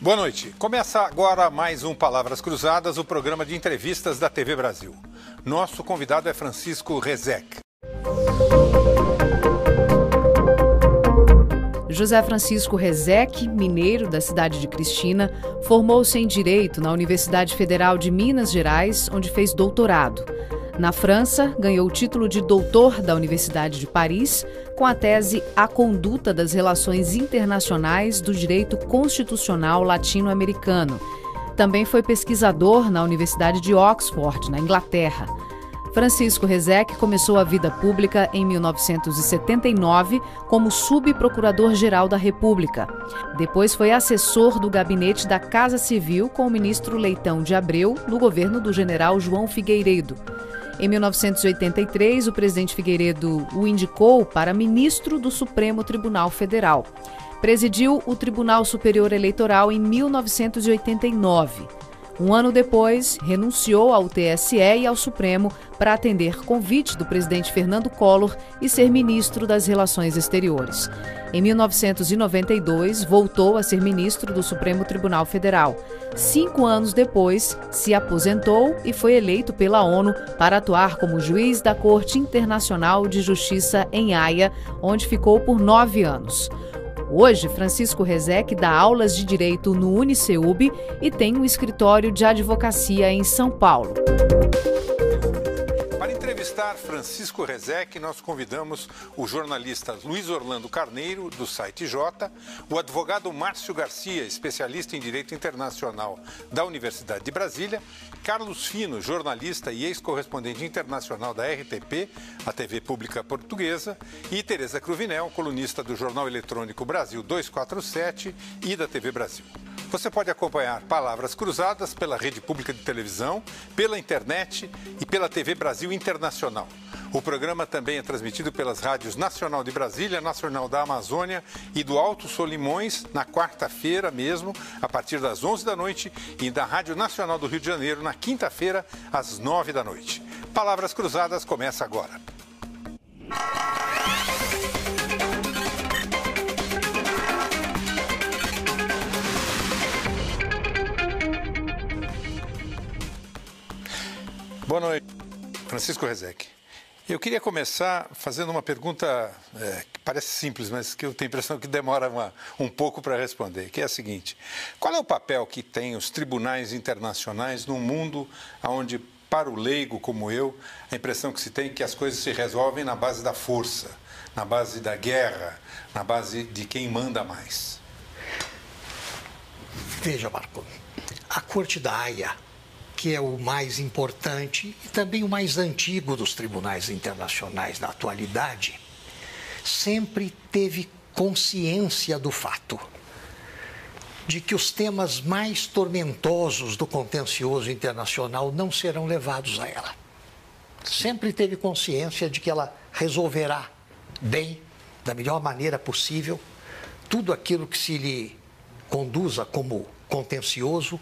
Boa noite. Começa agora mais um Palavras Cruzadas, o programa de entrevistas da TV Brasil. Nosso convidado é Francisco Rezec. José Francisco Rezec, mineiro da cidade de Cristina, formou-se em Direito na Universidade Federal de Minas Gerais, onde fez doutorado. Na França, ganhou o título de doutor da Universidade de Paris, com a tese A Conduta das Relações Internacionais do Direito Constitucional Latino-Americano. Também foi pesquisador na Universidade de Oxford, na Inglaterra. Francisco Rezec começou a vida pública em 1979 como subprocurador-geral da República. Depois foi assessor do gabinete da Casa Civil com o ministro Leitão de Abreu, no governo do general João Figueiredo. Em 1983, o presidente Figueiredo o indicou para ministro do Supremo Tribunal Federal. Presidiu o Tribunal Superior Eleitoral em 1989. Um ano depois, renunciou ao TSE e ao Supremo para atender convite do presidente Fernando Collor e ser ministro das Relações Exteriores. Em 1992, voltou a ser ministro do Supremo Tribunal Federal. 5 anos depois, se aposentou e foi eleito pela ONU para atuar como juiz da Corte Internacional de Justiça em Haia, onde ficou por 9 anos. Hoje, Francisco Rezec dá aulas de Direito no UniCeub e tem um escritório de advocacia em São Paulo. Para entrevistar Francisco Rezec, nós convidamos o jornalista Luiz Orlando Carneiro, do site J, o advogado Márcio Garcia, especialista em Direito Internacional da Universidade de Brasília, Carlos Fino, jornalista e ex-correspondente internacional da RTP, a TV Pública Portuguesa, e Tereza Cruvinel, colunista do jornal eletrônico Brasil 247 e da TV Brasil. Você pode acompanhar Palavras Cruzadas pela rede pública de televisão, pela internet e pela TV Brasil Internacional. O programa também é transmitido pelas rádios Nacional de Brasília, Nacional da Amazônia e do Alto Solimões, na quarta-feira mesmo, a partir das 11 da noite, e da Rádio Nacional do Rio de Janeiro, na quinta-feira, às 9 da noite. Palavras Cruzadas começa agora. Boa noite, Francisco Rezec. Eu queria começar fazendo uma pergunta que parece simples, mas que eu tenho a impressão que demora um pouco para responder, que é a seguinte: qual é o papel que têm os tribunais internacionais num mundo onde, para o leigo como eu, a impressão que se tem é que as coisas se resolvem na base da força, na base da guerra, na base de quem manda mais? Veja, Marco, a Corte da Haia, que é o mais importante e também o mais antigo dos tribunais internacionais na atualidade, sempre teve consciência do fato de que os temas mais tormentosos do contencioso internacional não serão levados a ela. Sempre teve consciência de que ela resolverá bem, da melhor maneira possível, tudo aquilo que se lhe conduza como contencioso,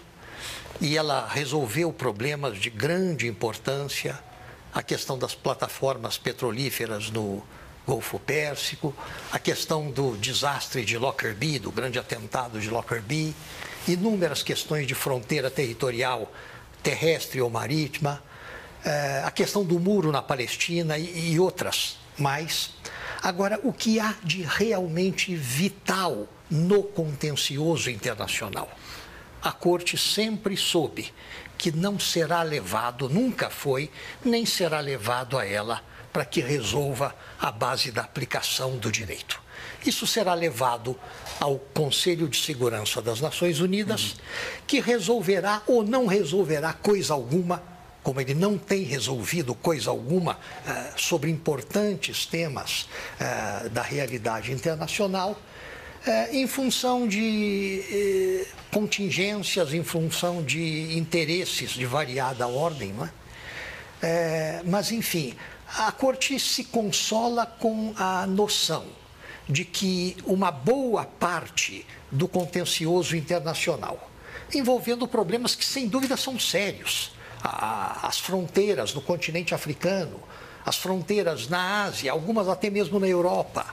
e ela resolveu problemas de grande importância, a questão das plataformas petrolíferas no Golfo Pérsico, a questão do desastre de Lockerbie, do grande atentado de Lockerbie, inúmeras questões de fronteira territorial terrestre ou marítima, a questão do muro na Palestina e outras mais. Agora, o que há de realmente vital no contencioso internacional? A Corte sempre soube que não será levado, nunca foi, nem será levado a ela para que resolva a base da aplicação do direito. Isso será levado ao Conselho de Segurança das Nações Unidas, que resolverá ou não resolverá coisa alguma, como ele não tem resolvido coisa alguma sobre importantes temas da realidade internacional, em função de contingências, em função de interesses de variada ordem, não é? Mas, enfim, a Corte se consola com a noção de que uma boa parte do contencioso internacional, envolvendo problemas que, sem dúvida, são sérios, as fronteiras no continente africano, as fronteiras na Ásia, algumas até mesmo na Europa,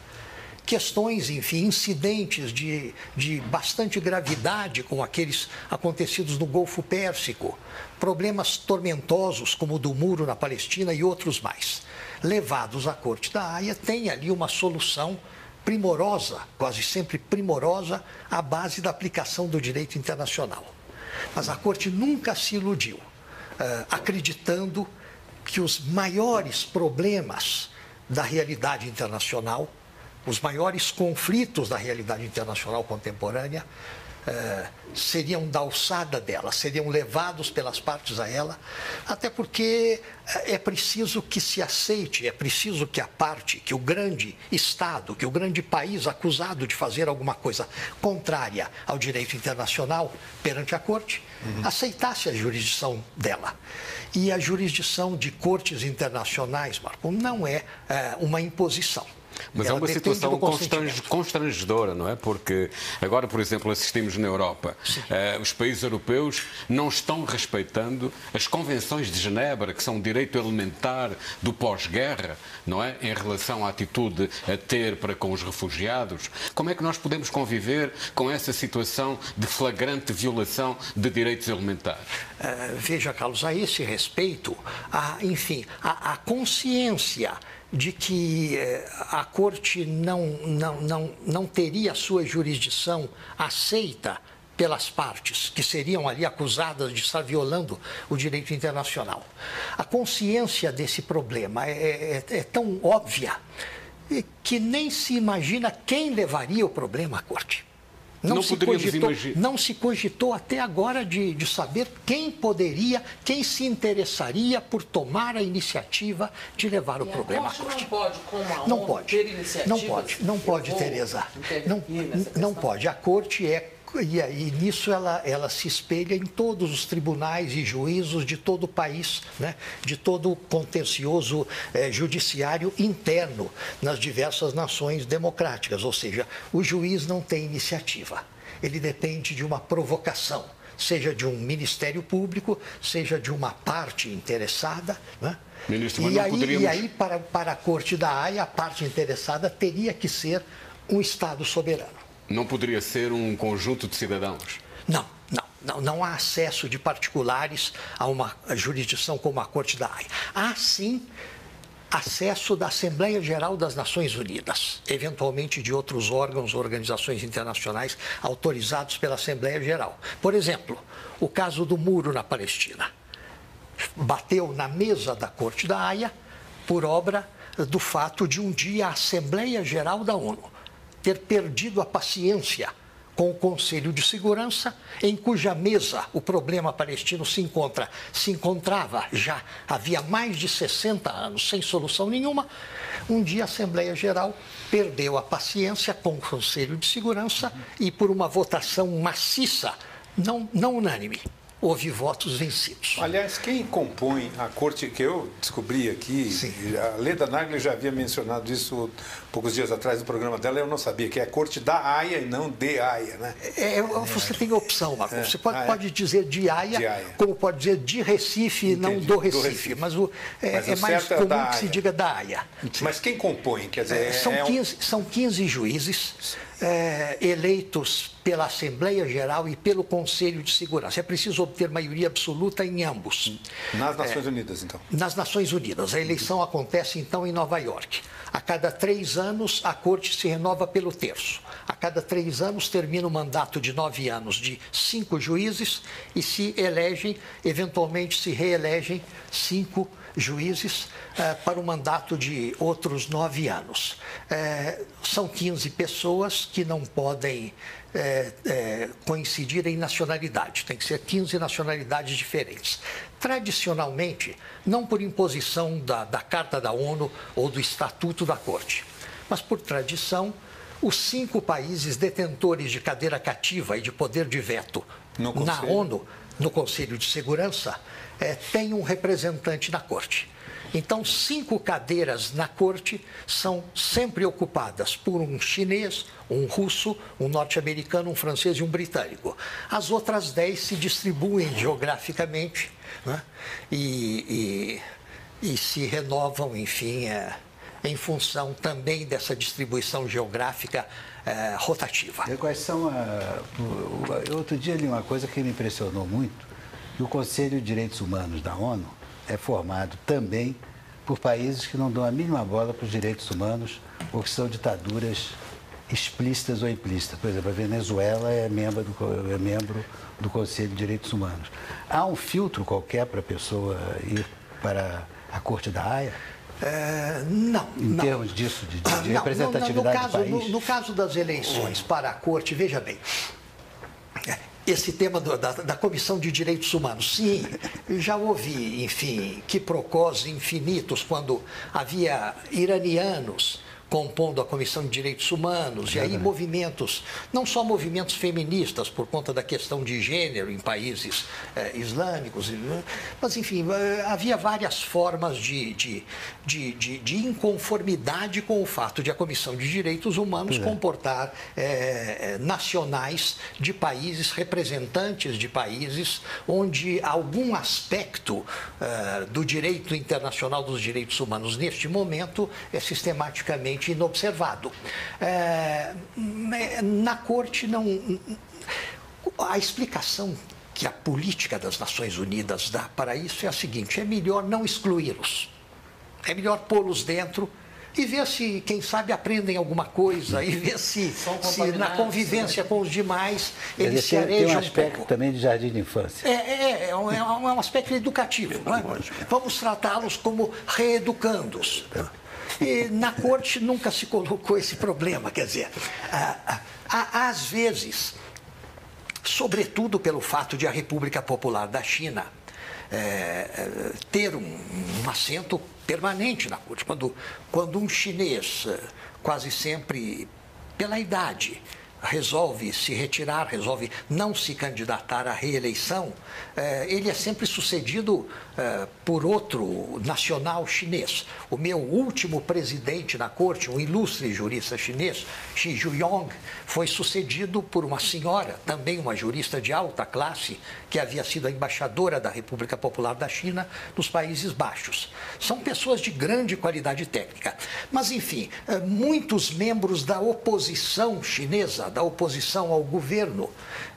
questões, enfim, incidentes de bastante gravidade, como aqueles acontecidos no Golfo Pérsico, problemas tormentosos como o do muro na Palestina e outros mais, levados à Corte da Haia, tem ali uma solução primorosa, quase sempre primorosa, à base da aplicação do direito internacional. Mas a Corte nunca se iludiu, acreditando que os maiores problemas da realidade internacional, os maiores conflitos da realidade internacional contemporânea, seriam da alçada dela, seriam levados pelas partes a ela, até porque é preciso que se aceite, é preciso que a parte, que o grande Estado, que o grande país acusado de fazer alguma coisa contrária ao direito internacional perante a Corte, aceitasse a jurisdição dela. E a jurisdição de cortes internacionais, Marco, não é uma imposição. Mas é uma situação constrangedora, não é? Porque agora, por exemplo, assistimos na Europa, os países europeus não estão respeitando as convenções de Genebra, que são um direito elementar do pós-guerra, não é? Em relação à atitude a ter para com os refugiados. Como é que nós podemos conviver com essa situação de flagrante violação de direitos elementares? Veja, Carlos, a esse respeito, a consciência de que a Corte não teria a sua jurisdição aceita pelas partes que seriam ali acusadas de estar violando o direito internacional. A consciência desse problema é tão óbvia que nem se imagina quem levaria o problema à Corte. Não se cogitou até agora de saber quem se interessaria por tomar a iniciativa de levar o problema à Corte. Não pode, como a ONU, ter iniciativas? Não pode, Tereza. Não pode. A Corte e nisso ela se espelha em todos os tribunais e juízos de todo o país, né? De todo o contencioso judiciário interno nas diversas nações democráticas. Ou seja, o juiz não tem iniciativa, ele depende de uma provocação, seja de um Ministério Público, seja de uma parte interessada, né? Ministro, e aí para a Corte da Haia, a parte interessada teria que ser um Estado soberano. Não poderia ser um conjunto de cidadãos? Não há acesso de particulares a uma jurisdição como a Corte da Haia. Há, sim, acesso da Assembleia Geral das Nações Unidas, eventualmente de outros órgãos, organizações internacionais autorizados pela Assembleia Geral. Por exemplo, o caso do muro na Palestina. Bateu na mesa da Corte da Haia por obra do fato de um dia a Assembleia Geral da ONU ter perdido a paciência com o Conselho de Segurança, em cuja mesa o problema palestino se encontrava já havia mais de 60 anos, sem solução nenhuma. Um dia a Assembleia Geral perdeu a paciência com o Conselho de Segurança e, por uma votação maciça, não unânime, houve votos vencidos. Aliás, quem compõe a Corte, que eu descobri aqui, sim, a Leda Nagli já havia mencionado isso poucos dias atrás no programa dela, eu não sabia, que é a Corte da Haia e não de Haia, né? Você tem opção, Marcos. Você pode dizer de Haia, como pode dizer de Recife, entendi, não do Recife. Mas é mais comum que se diga da Haia. Mas quem compõe? Quer dizer, são 15 juízes eleitos pela Assembleia Geral e pelo Conselho de Segurança. É preciso obter maioria absoluta em ambos. Nas Nações Unidas, então? Nas Nações Unidas. A eleição acontece, então, em Nova York. A cada 3 anos, a Corte se renova pelo terço. A cada 3 anos, termina o mandato de 9 anos de 5 juízes e se elegem, eventualmente se reelegem 5 juízes para um mandato de outros 9 anos. São 15 pessoas que não podem coincidir em nacionalidade. Tem que ser 15 nacionalidades diferentes. Tradicionalmente, não por imposição da Carta da ONU ou do Estatuto da Corte, mas por tradição, os 5 países detentores de cadeira cativa e de poder de veto na ONU, no Conselho de Segurança, têm um representante na Corte. Então, 5 cadeiras na Corte são sempre ocupadas por um chinês, um russo, um norte-americano, um francês e um britânico. As outras 10 se distribuem geograficamente, né? E se renovam, enfim, em função também dessa distribuição geográfica rotativa. E quais são outro dia li uma coisa que me impressionou muito, que o Conselho de Direitos Humanos da ONU é formado também por países que não dão a mínima bola para os direitos humanos ou que são ditaduras explícitas ou implícitas. Por exemplo, a Venezuela é membro do Conselho de Direitos Humanos. Há um filtro qualquer para a pessoa ir para a Corte da Haia? Não. Em termos disso, de representatividade do país? No caso das eleições para a Corte, veja bem, esse tema da Comissão de Direitos Humanos, sim, já houve, enfim, quiprocós infinitos quando havia iranianos compondo a Comissão de Direitos Humanos, e aí movimentos, não só movimentos feministas por conta da questão de gênero em países islâmicos, mas enfim, havia várias formas de inconformidade com o fato de a Comissão de Direitos Humanos comportar nacionais de países, representantes de países onde algum aspecto do direito internacional dos direitos humanos neste momento é sistematicamente inobservado. Na Corte, não. A explicação que a política das Nações Unidas dá para isso é a seguinte: é melhor não excluí-los, é melhor pô-los dentro e ver se, quem sabe, aprendem alguma coisa e ver se na convivência com os demais eles se arejam tem um aspecto também de jardim de infância. É um aspecto educativo. Não é? Vamos tratá-los como reeducandos. E na Corte nunca se colocou esse problema, quer dizer, às vezes, sobretudo pelo fato de a República Popular da China ter um assento permanente na Corte. Quando um chinês, quase sempre pela idade, resolve se retirar, resolve não se candidatar à reeleição, ele é sempre sucedido por outro nacional chinês. O meu último presidente na Corte, um ilustre jurista chinês, Xi Zhuyong, foi sucedido por uma senhora, também uma jurista de alta classe, que havia sido a embaixadora da República Popular da China nos Países Baixos. São pessoas de grande qualidade técnica. Mas, enfim, muitos membros da oposição chinesa, da oposição ao governo,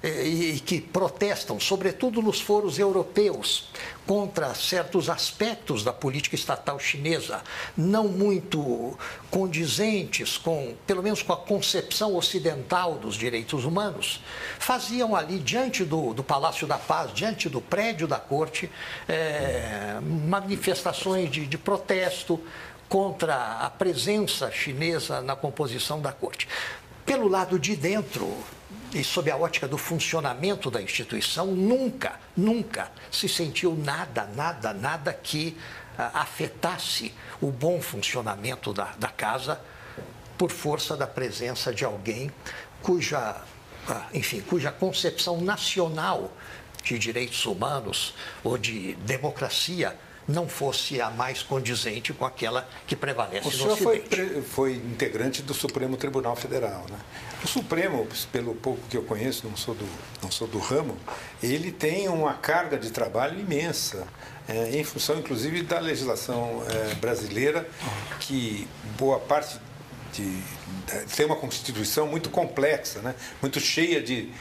e que protestam, sobretudo nos foros europeus, contra certos aspectos da política estatal chinesa, não muito condizentes pelo menos com a concepção ocidental dos direitos humanos, faziam ali, diante do Palácio da Paz, diante do prédio da Corte, manifestações de protesto contra a presença chinesa na composição da Corte. Pelo lado de dentro, e sob a ótica do funcionamento da instituição, nunca se sentiu nada que afetasse o bom funcionamento da casa por força da presença de alguém cuja concepção nacional de direitos humanos ou de democracia não fosse a mais condizente com aquela que prevalece no Ocidente. O senhor foi integrante do Supremo Tribunal Federal, né? O Supremo, pelo pouco que eu conheço, não sou do ramo, ele tem uma carga de trabalho imensa, em função, inclusive, da legislação brasileira, que boa parte tem uma Constituição muito complexa, né? Muito cheia de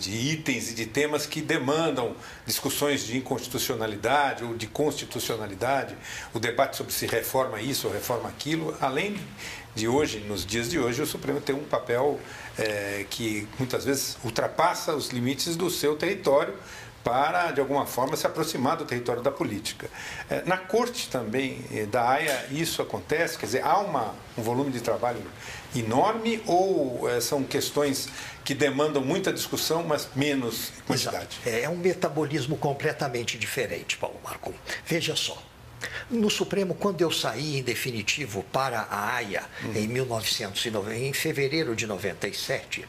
itens e de temas que demandam discussões de inconstitucionalidade ou de constitucionalidade, o debate sobre se reforma isso ou reforma aquilo, além de hoje, nos dias de hoje, o Supremo tem um papel que muitas vezes ultrapassa os limites do seu território para, de alguma forma, se aproximar do território da política. Na Corte também da Haia isso acontece, quer dizer, há um volume de trabalho enorme ou são questões que demandam muita discussão, mas menos quantidade? É um metabolismo completamente diferente, Paulo Marco. Veja só, no Supremo, quando eu saí em definitivo para a Haia, em fevereiro de 97,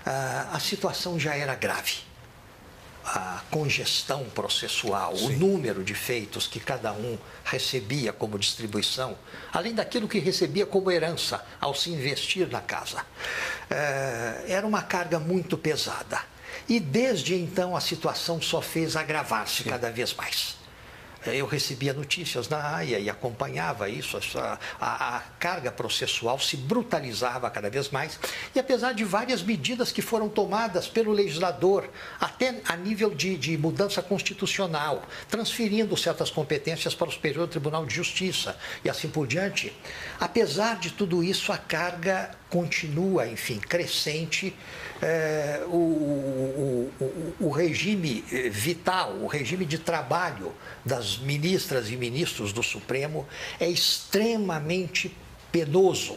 a situação já era grave. A congestão processual, sim, o número de feitos que cada um recebia como distribuição, além daquilo que recebia como herança ao se investir na casa, era uma carga muito pesada. E desde então a situação só fez agravar-se cada vez mais. Eu recebia notícias na Haia e acompanhava isso, a carga processual se brutalizava cada vez mais, e apesar de várias medidas que foram tomadas pelo legislador, até a nível de mudança constitucional, transferindo certas competências para o Superior Tribunal de Justiça e assim por diante, apesar de tudo isso, a carga continua, enfim, crescente. O regime vital, o regime de trabalho das ministras e ministros do Supremo é extremamente penoso.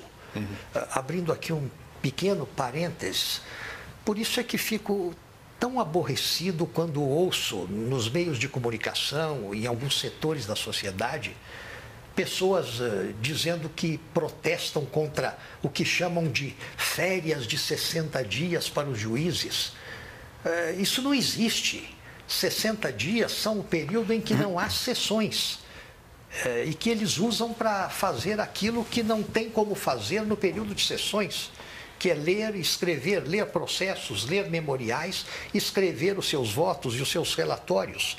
Abrindo aqui um pequeno parênteses, por isso é que fico tão aborrecido quando ouço nos meios de comunicação e em alguns setores da sociedade pessoas dizendo que protestam contra o que chamam de férias de 60 dias para os juízes. Isso não existe. 60 dias são o período em que não há sessões e que eles usam para fazer aquilo que não tem como fazer no período de sessões, que é ler, escrever, ler processos, ler memoriais, escrever os seus votos e os seus relatórios.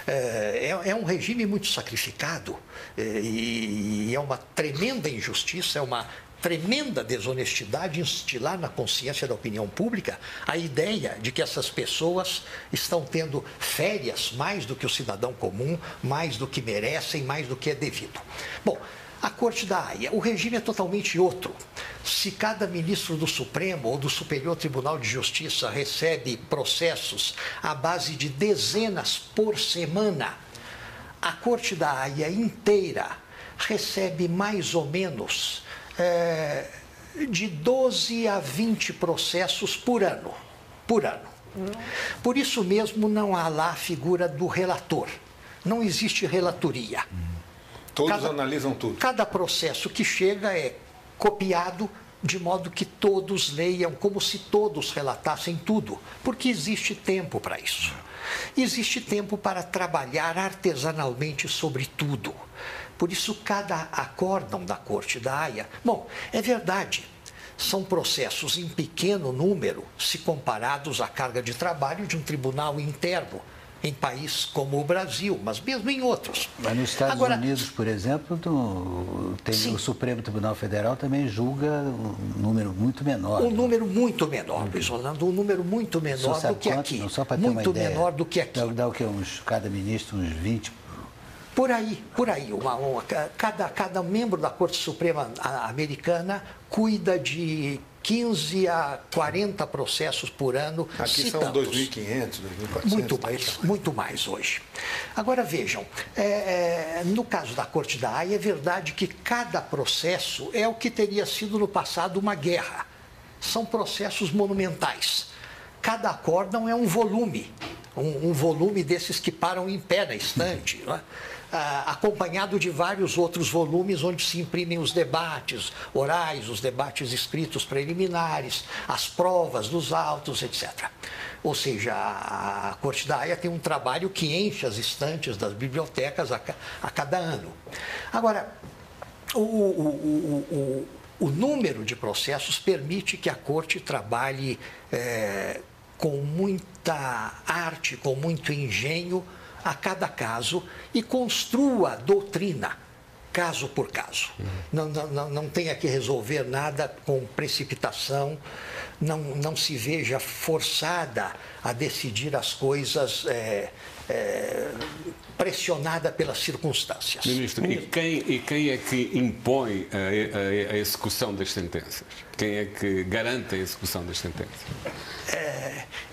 É um regime muito sacrificado e é uma tremenda injustiça, é uma tremenda desonestidade instilar na consciência da opinião pública a ideia de que essas pessoas estão tendo férias mais do que o cidadão comum, mais do que merecem, mais do que é devido. Bom, a Corte da Haia, o regime é totalmente outro. Se cada ministro do Supremo ou do Superior Tribunal de Justiça recebe processos à base de dezenas por semana, a Corte da Haia inteira recebe mais ou menos de 12 a 20 processos por ano. Por isso mesmo não há lá a figura do relator. Não existe relatoria. Todos analisam tudo. Cada processo que chega é copiado de modo que todos leiam, como se todos relatassem tudo, porque existe tempo para isso. Existe tempo para trabalhar artesanalmente sobre tudo. Por isso, cada acórdão da Corte da Haia... Bom, é verdade, são processos em pequeno número se comparados à carga de trabalho de um tribunal interno em país como o Brasil, mas mesmo em outros. Mas nos Estados Unidos, por exemplo, o Supremo Tribunal Federal também julga um número muito menor. Um número muito menor, Luiz Orlando, um número muito menor do que aqui. Não, só para ter uma ideia, menor do que aqui. Dá o quê? Cada ministro uns 20? Por aí. Cada membro da Corte Suprema americana cuida de 15 a 40 processos por ano. Aqui são 2.500, 2.400. Muito mais hoje. Agora vejam, no caso da Corte da Haia, é verdade que cada processo é o que teria sido no passado uma guerra. São processos monumentais. Cada acórdão é um volume, um volume desses que param em pé na estante, não é? Acompanhado de vários outros volumes onde se imprimem os debates orais, os debates escritos preliminares, as provas dos autos, etc. Ou seja, a Corte da Haia tem um trabalho que enche as estantes das bibliotecas a cada ano. Agora, o número de processos permite que a Corte trabalhe com muita arte, com muito engenho, a cada caso e construa doutrina, caso por caso. Não tenha que resolver nada com precipitação, não se veja forçada a decidir as coisas pressionada pelas circunstâncias. Ministro, e quem é que impõe a execução das sentenças? Quem é que garante a execução das sentenças?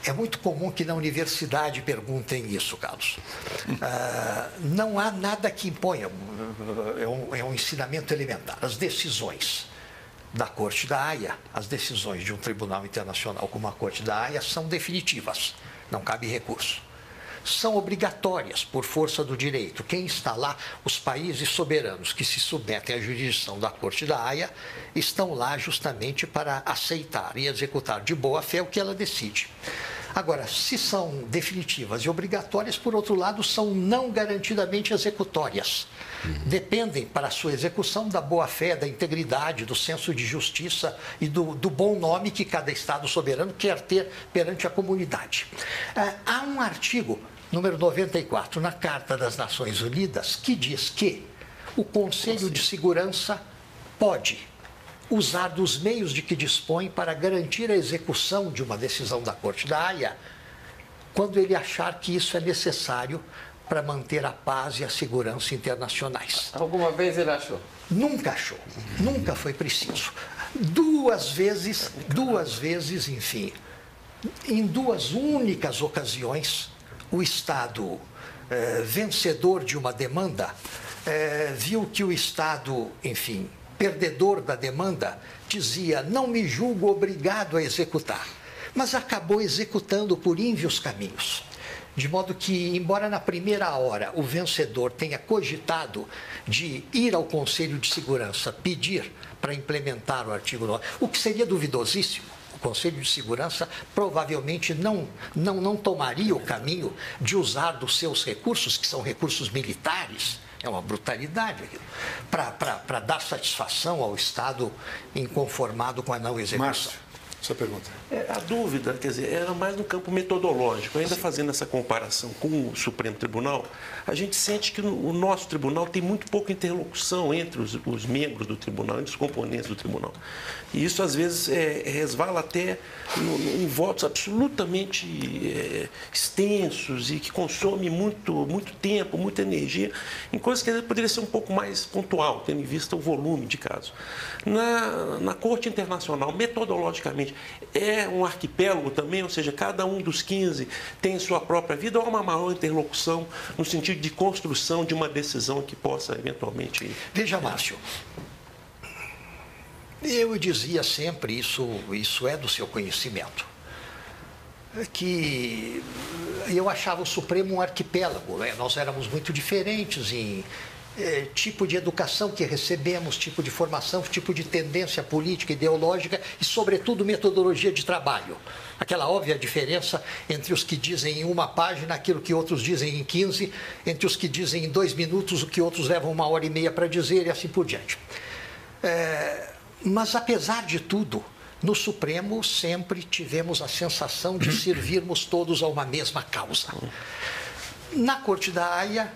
É muito comum que na universidade perguntem isso, Carlos. Não há nada que imponha, é um ensinamento elementar. As decisões da Corte da Haia, as decisões de um tribunal internacional como a Corte da Haia são definitivas, não cabe recurso. São obrigatórias por força do direito. Quem está lá, os países soberanos que se submetem à jurisdição da Corte da Haia, estão lá justamente para aceitar e executar de boa fé o que ela decide. Agora, se são definitivas e obrigatórias, por outro lado, são não garantidamente executórias. Dependem, para a sua execução, da boa-fé, da integridade, do senso de justiça e do bom nome que cada Estado soberano quer ter perante a comunidade. Há um artigo, número 94, na Carta das Nações Unidas, que diz que o Conselho de Segurança pode usar dos meios de que dispõe para garantir a execução de uma decisão da Corte da Haia, quando ele achar que isso é necessário para manter a paz e a segurança internacionais. Alguma vez ele achou? Nunca achou, nunca foi preciso. Duas vezes, enfim, em duas únicas ocasiões, o Estado vencedor de uma demanda viu que o Estado, enfim, perdedor da demanda, dizia: não me julgo obrigado a executar, mas acabou executando por ínvios caminhos. De modo que, embora na primeira hora o vencedor tenha cogitado de ir ao Conselho de Segurança pedir para implementar o artigo 9, o que seria duvidosíssimo, o Conselho de Segurança provavelmente não tomaria o caminho de usar dos seus recursos, que são recursos militares, é uma brutalidade, para dar satisfação ao Estado inconformado com a não execução. Márcio, sua pergunta. A dúvida, quer dizer, era mais no campo metodológico. Ainda fazendo essa comparação com o Supremo Tribunal, a gente sente que o nosso tribunal tem muito pouca interlocução entre os membros do tribunal, entre os componentes do tribunal. E isso, às vezes, resvala até em votos absolutamente extensos e que consome muito tempo, muita energia, em coisas que poderia ser um pouco mais pontual, tendo em vista o volume de casos. Na Corte Internacional, metodologicamente, é um arquipélago também, ou seja, cada um dos 15 tem sua própria vida, ou há uma maior interlocução no sentido de construção de uma decisão que possa eventualmente... Veja, Márcio, eu dizia sempre, isso é do seu conhecimento, que eu achava o Supremo um arquipélago, né? Nós éramos muito diferentes em tipo de educação que recebemos, tipo de formação, tipo de tendência política, ideológica e, sobretudo, metodologia de trabalho. Aquela óbvia diferença entre os que dizem em uma página aquilo que outros dizem em 15, entre os que dizem em 2 minutos o que outros levam 1h30 para dizer e assim por diante. Mas, apesar de tudo, no Supremo sempre tivemos a sensação de servirmos todos a uma mesma causa. Na Corte da Haia,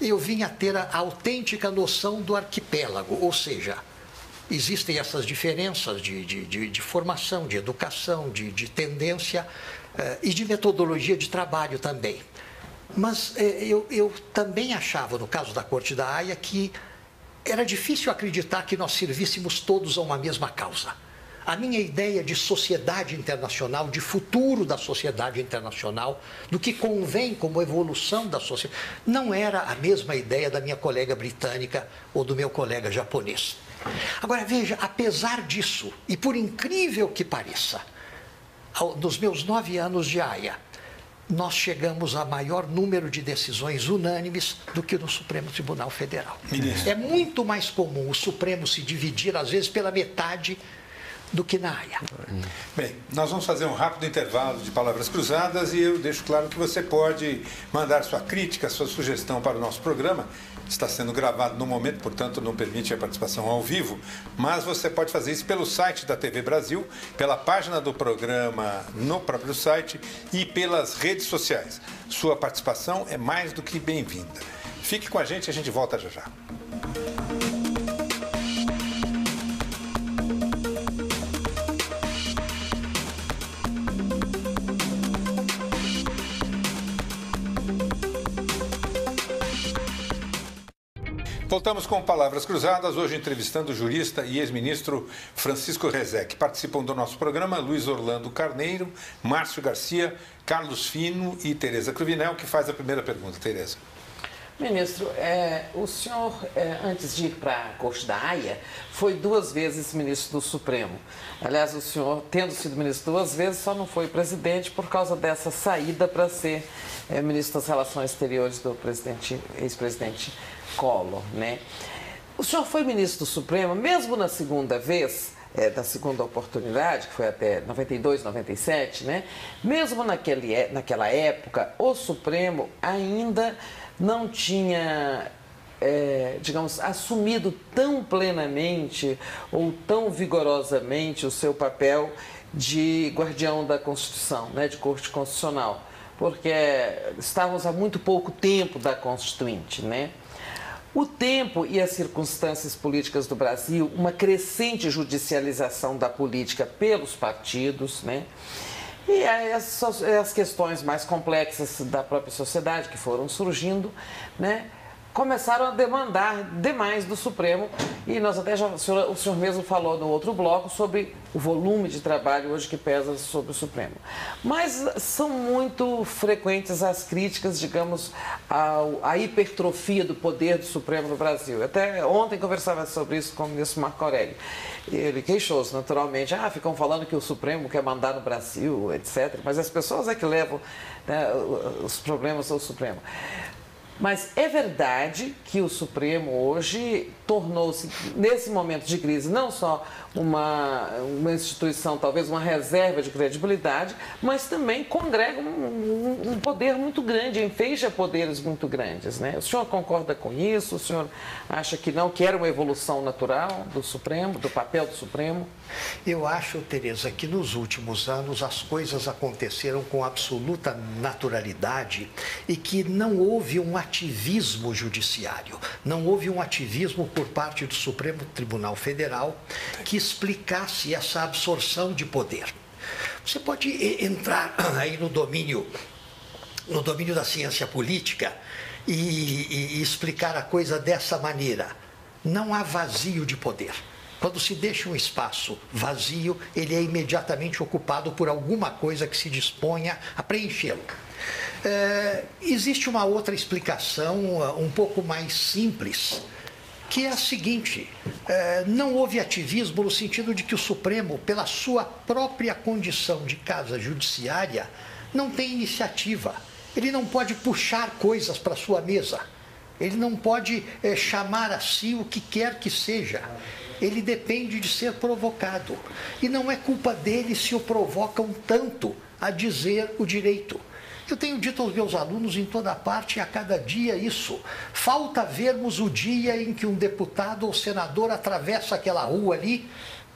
eu vim a ter a autêntica noção do arquipélago, ou seja, existem essas diferenças de formação, de educação, de tendência e de metodologia de trabalho também. Mas eu também achava, no caso da Corte da Haia, que era difícil acreditar que nós servíssemos todos a uma mesma causa. A minha ideia de sociedade internacional, de futuro da sociedade internacional, do que convém como evolução da sociedade, não era a mesma ideia da minha colega britânica ou do meu colega japonês. Agora, veja, apesar disso, e por incrível que pareça, nos meus 9 anos de Haia, nós chegamos a maior número de decisões unânimes do que no Supremo Tribunal Federal. É muito mais comum o Supremo se dividir, às vezes, pela metade do que na Haia. Bem, nós vamos fazer um rápido intervalo de palavras cruzadas e eu deixo claro que você pode mandar sua crítica, sua sugestão para o nosso programa. Está sendo gravado no momento, portanto não permite a participação ao vivo, mas você pode fazer isso pelo site da TV Brasil, pela página do programa no próprio site e pelas redes sociais. Sua participação é mais do que bem-vinda. Fique com a gente volta já já. Voltamos com Palavras Cruzadas, hoje entrevistando o jurista e ex-ministro Francisco Rezec. Participam do nosso programa Luiz Orlando Carneiro, Márcio Garcia, Carlos Fino e Tereza Cruvinel, que faz a primeira pergunta. Tereza. Ministro, o senhor, antes de ir para a Corte da Haia, foi 2 vezes ministro do Supremo. Aliás, o senhor, tendo sido ministro 2 vezes, só não foi presidente por causa dessa saída para ser ministro das Relações Exteriores do ex-presidente Collor, né? O senhor foi ministro do Supremo, mesmo na segunda vez, da segunda oportunidade, que foi até 92, 97, né? Mesmo naquela época, o Supremo ainda não tinha, digamos, assumido tão plenamente ou tão vigorosamente o seu papel de guardião da Constituição, né? De Corte Constitucional, porque estávamos há muito pouco tempo da Constituinte, né? O tempo e as circunstâncias políticas do Brasil, uma crescente judicialização da política pelos partidos, né? E as questões mais complexas da própria sociedade que foram surgindo, né? Começaram a demandar demais do Supremo, e nós até o senhor mesmo falou no outro bloco sobre o volume de trabalho hoje que pesa sobre o Supremo. Mas são muito frequentes as críticas, digamos, à hipertrofia do poder do Supremo no Brasil. Até ontem conversava sobre isso com o ministro Marco Aurélio. Ele queixou-se, naturalmente, ficam falando que o Supremo quer mandar no Brasil, etc. Mas as pessoas é que levam, né, os problemas ao Supremo. Mas é verdade que o Supremo hoje tornou-se, nesse momento de crise, não só uma instituição, talvez uma reserva de credibilidade, mas também congrega um poder muito grande, enfeija poderes muito grandes, né? O senhor concorda com isso? O senhor acha que não, que era uma evolução natural do Supremo, do papel do Supremo? Eu acho, Tereza, que nos últimos anos as coisas aconteceram com absoluta naturalidade e que não houve um ativismo judiciário, não houve um ativismo por parte do Supremo Tribunal Federal que explicasse essa absorção de poder. Você pode entrar aí no domínio da ciência política e explicar a coisa dessa maneira. Não há vazio de poder. Quando se deixa um espaço vazio, ele é imediatamente ocupado por alguma coisa que se disponha a preenchê-lo. Existe uma outra explicação um pouco mais simples, que é a seguinte: não houve ativismo no sentido de que o Supremo, pela sua própria condição de casa judiciária, não tem iniciativa. Ele não pode puxar coisas para sua mesa. Ele não pode chamar a si o que quer que seja. Ele depende de ser provocado. E não é culpa dele se o provocam tanto a dizer o direito. Eu tenho dito aos meus alunos em toda parte e a cada dia isso. Falta vermos o dia em que um deputado ou senador atravessa aquela rua ali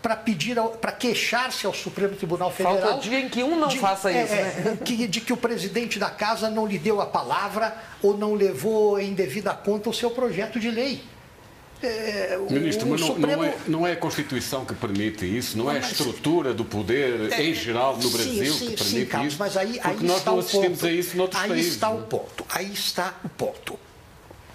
para queixar-se ao Supremo Tribunal Federal. Falta o dia em que não faça isso, né? De que o presidente da casa não lhe deu a palavra ou não levou em devida conta o seu projeto de lei. Ministro, mas não é a Constituição que permite isso, não é a estrutura do poder em geral no Brasil que permite Carlos, isso? Mas aí porque nós não assistimos a isso noutros países. Aí está o ponto.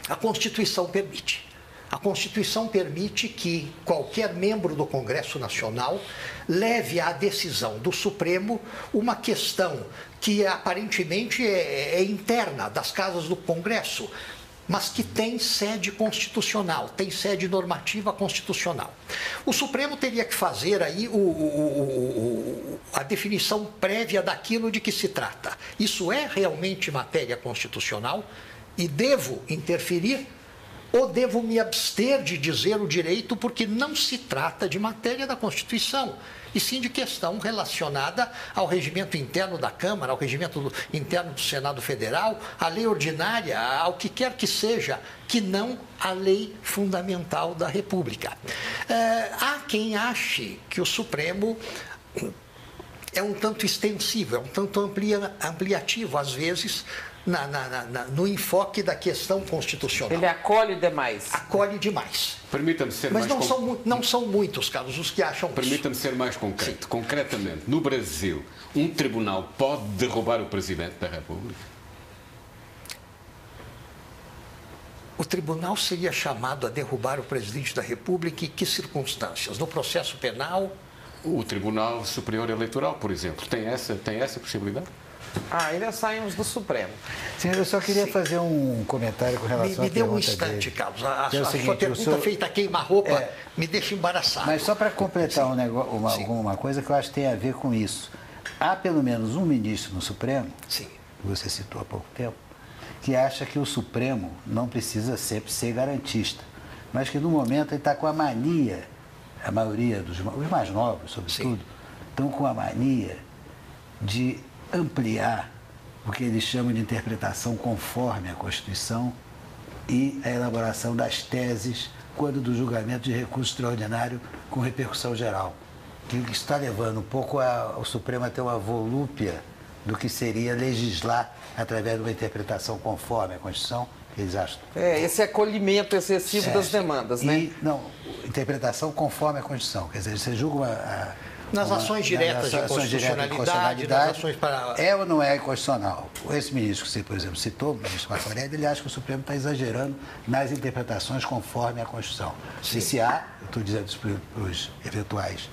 A Constituição permite. A Constituição permite que qualquer membro do Congresso Nacional leve à decisão do Supremo uma questão que aparentemente é interna das casas do Congresso, mas que tem sede constitucional, tem sede normativa constitucional. O Supremo teria que fazer aí a definição prévia daquilo de que se trata. Isso é realmente matéria constitucional e devo interferir ou devo me abster de dizer o direito porque não se trata de matéria da Constituição, e sim de questão relacionada ao regimento interno da Câmara, ao regimento interno do Senado Federal, à lei ordinária, ao que quer que seja, que não a lei fundamental da República. Há quem ache que o Supremo é um tanto extensivo, é um tanto ampliativo, às vezes, no enfoque da questão constitucional. Ele acolhe demais. Acolhe demais. Permita-me ser Mas mais não são muitos, Carlos, os que acham isso. Permita-me ser mais concreto. Sim. Concretamente, no Brasil, um tribunal pode derrubar o Presidente da República? O tribunal seria chamado a derrubar o Presidente da República em que circunstâncias? No processo penal? O Tribunal Superior Eleitoral, por exemplo, tem essa possibilidade? Ainda saímos do Supremo. Senhor, eu só queria fazer um comentário com relação me à pergunta dê um instante, dele. Carlos. A seguinte, sua pergunta feita a queima-roupa me deixa embaraçado. Mas só para completar uma coisa que eu acho que tem a ver com isso. Há pelo menos um ministro no Supremo, Sim. que você citou há pouco tempo, que acha que o Supremo não precisa sempre ser garantista, mas que no momento ele está com a mania a maioria os mais novos, sobretudo, estão com a mania de ampliar o que eles chamam de interpretação conforme a Constituição e a elaboração das teses quando do julgamento de recurso extraordinário com repercussão geral, que está levando um pouco o Supremo a ter uma volúpia do que seria legislar através de uma interpretação conforme a Constituição, que eles acham. Esse acolhimento excessivo das demandas, né? Não, interpretação conforme a Constituição, quer dizer, você julga nas ações diretas de constitucionalidade, nas ações para... É ou não é inconstitucional? Esse ministro que você, por exemplo, citou, o ministro Marco Aurélio, ele acha que o Supremo está exagerando nas interpretações conforme a Constituição. E se há, eu estou dizendo isso para os eventuais,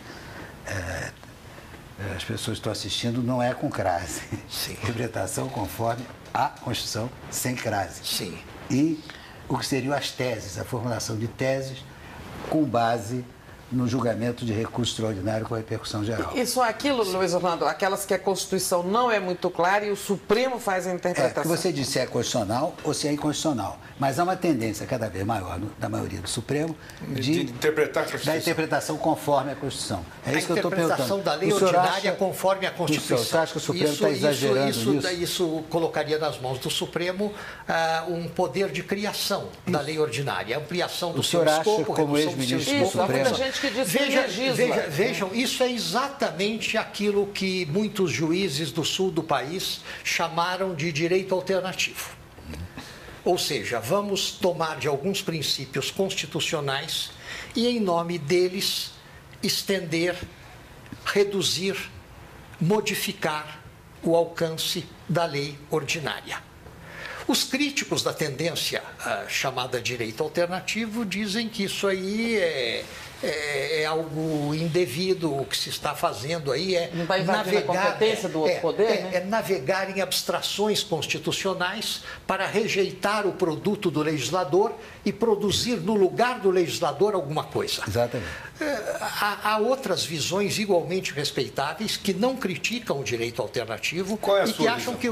as pessoas que estão assistindo, não é com crase. Sim. Interpretação conforme a Constituição, sem crase. Sim. E o que seriam as teses, a formulação de teses com base no julgamento de recurso extraordinário com repercussão geral. Isso, aquilo, Luiz Orlando, aquelas que a Constituição não é muito clara e o Supremo faz a interpretação. Que você disse se é constitucional ou se é inconstitucional. Mas há uma tendência cada vez maior da maioria do Supremo de interpretar a Constituição. Da interpretação conforme a Constituição. É isso que eu estou perguntando. A interpretação da lei ordinária conforme a Constituição. Você acha que o Supremo está exagerando nisso? Isso colocaria nas mãos do Supremo um poder de criação da lei ordinária, ampliação do seu escopo, redução do seu escopo. Há muita gente que diz que legisla. Vejam, isso é exatamente aquilo que muitos juízes do sul do país chamaram de direito alternativo. Ou seja, vamos tomar de alguns princípios constitucionais e, em nome deles, estender, reduzir, modificar o alcance da lei ordinária. Os críticos da tendência chamada direito alternativo dizem que isso aí é algo indevido, o que se está fazendo aí não vai invadir a competência do outro poder, né? É navegar em abstrações constitucionais para rejeitar o produto do legislador e produzir no lugar do legislador alguma coisa. Exatamente. Há outras visões igualmente respeitáveis que não criticam o direito alternativo e que acham que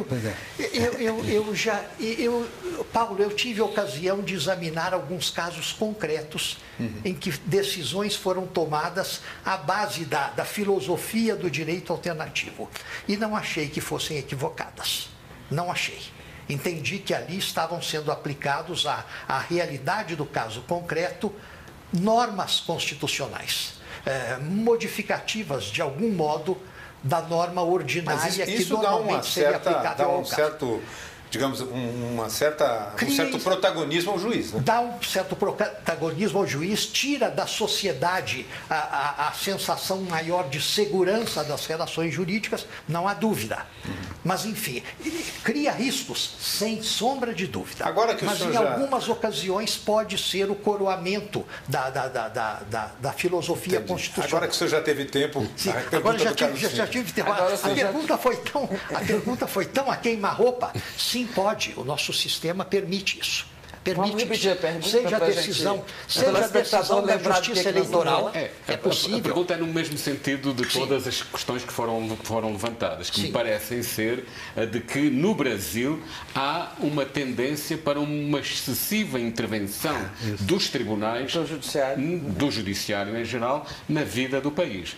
Paulo, eu tive a ocasião de examinar alguns casos concretos em que decisões foram tomadas à base da filosofia do direito alternativo e não achei que fossem equivocadas. Não achei. Entendi que ali estavam sendo aplicados à realidade do caso concreto normas constitucionais, modificativas de algum modo da norma ordinária que normalmente seria aplicada ao caso. Digamos, um certo protagonismo ao juiz. Né? Dá um certo protagonismo ao juiz, tira da sociedade a sensação maior de segurança das relações jurídicas, não há dúvida. Mas, enfim, cria riscos, sem sombra de dúvida. Mas, em algumas ocasiões, pode ser o coroamento da filosofia constitucional. Agora que o senhor já teve tempo... Sim, agora já tive tempo. A pergunta foi tão a queima-roupa. Sim, pode. O nosso sistema permite isso. Seja a decisão da Justiça Eleitoral, é possível. A pergunta é no mesmo sentido de todas as questões que foram levantadas, que me parecem ser a de que no Brasil há uma tendência para uma excessiva intervenção dos tribunais, do judiciário em geral, na vida do país.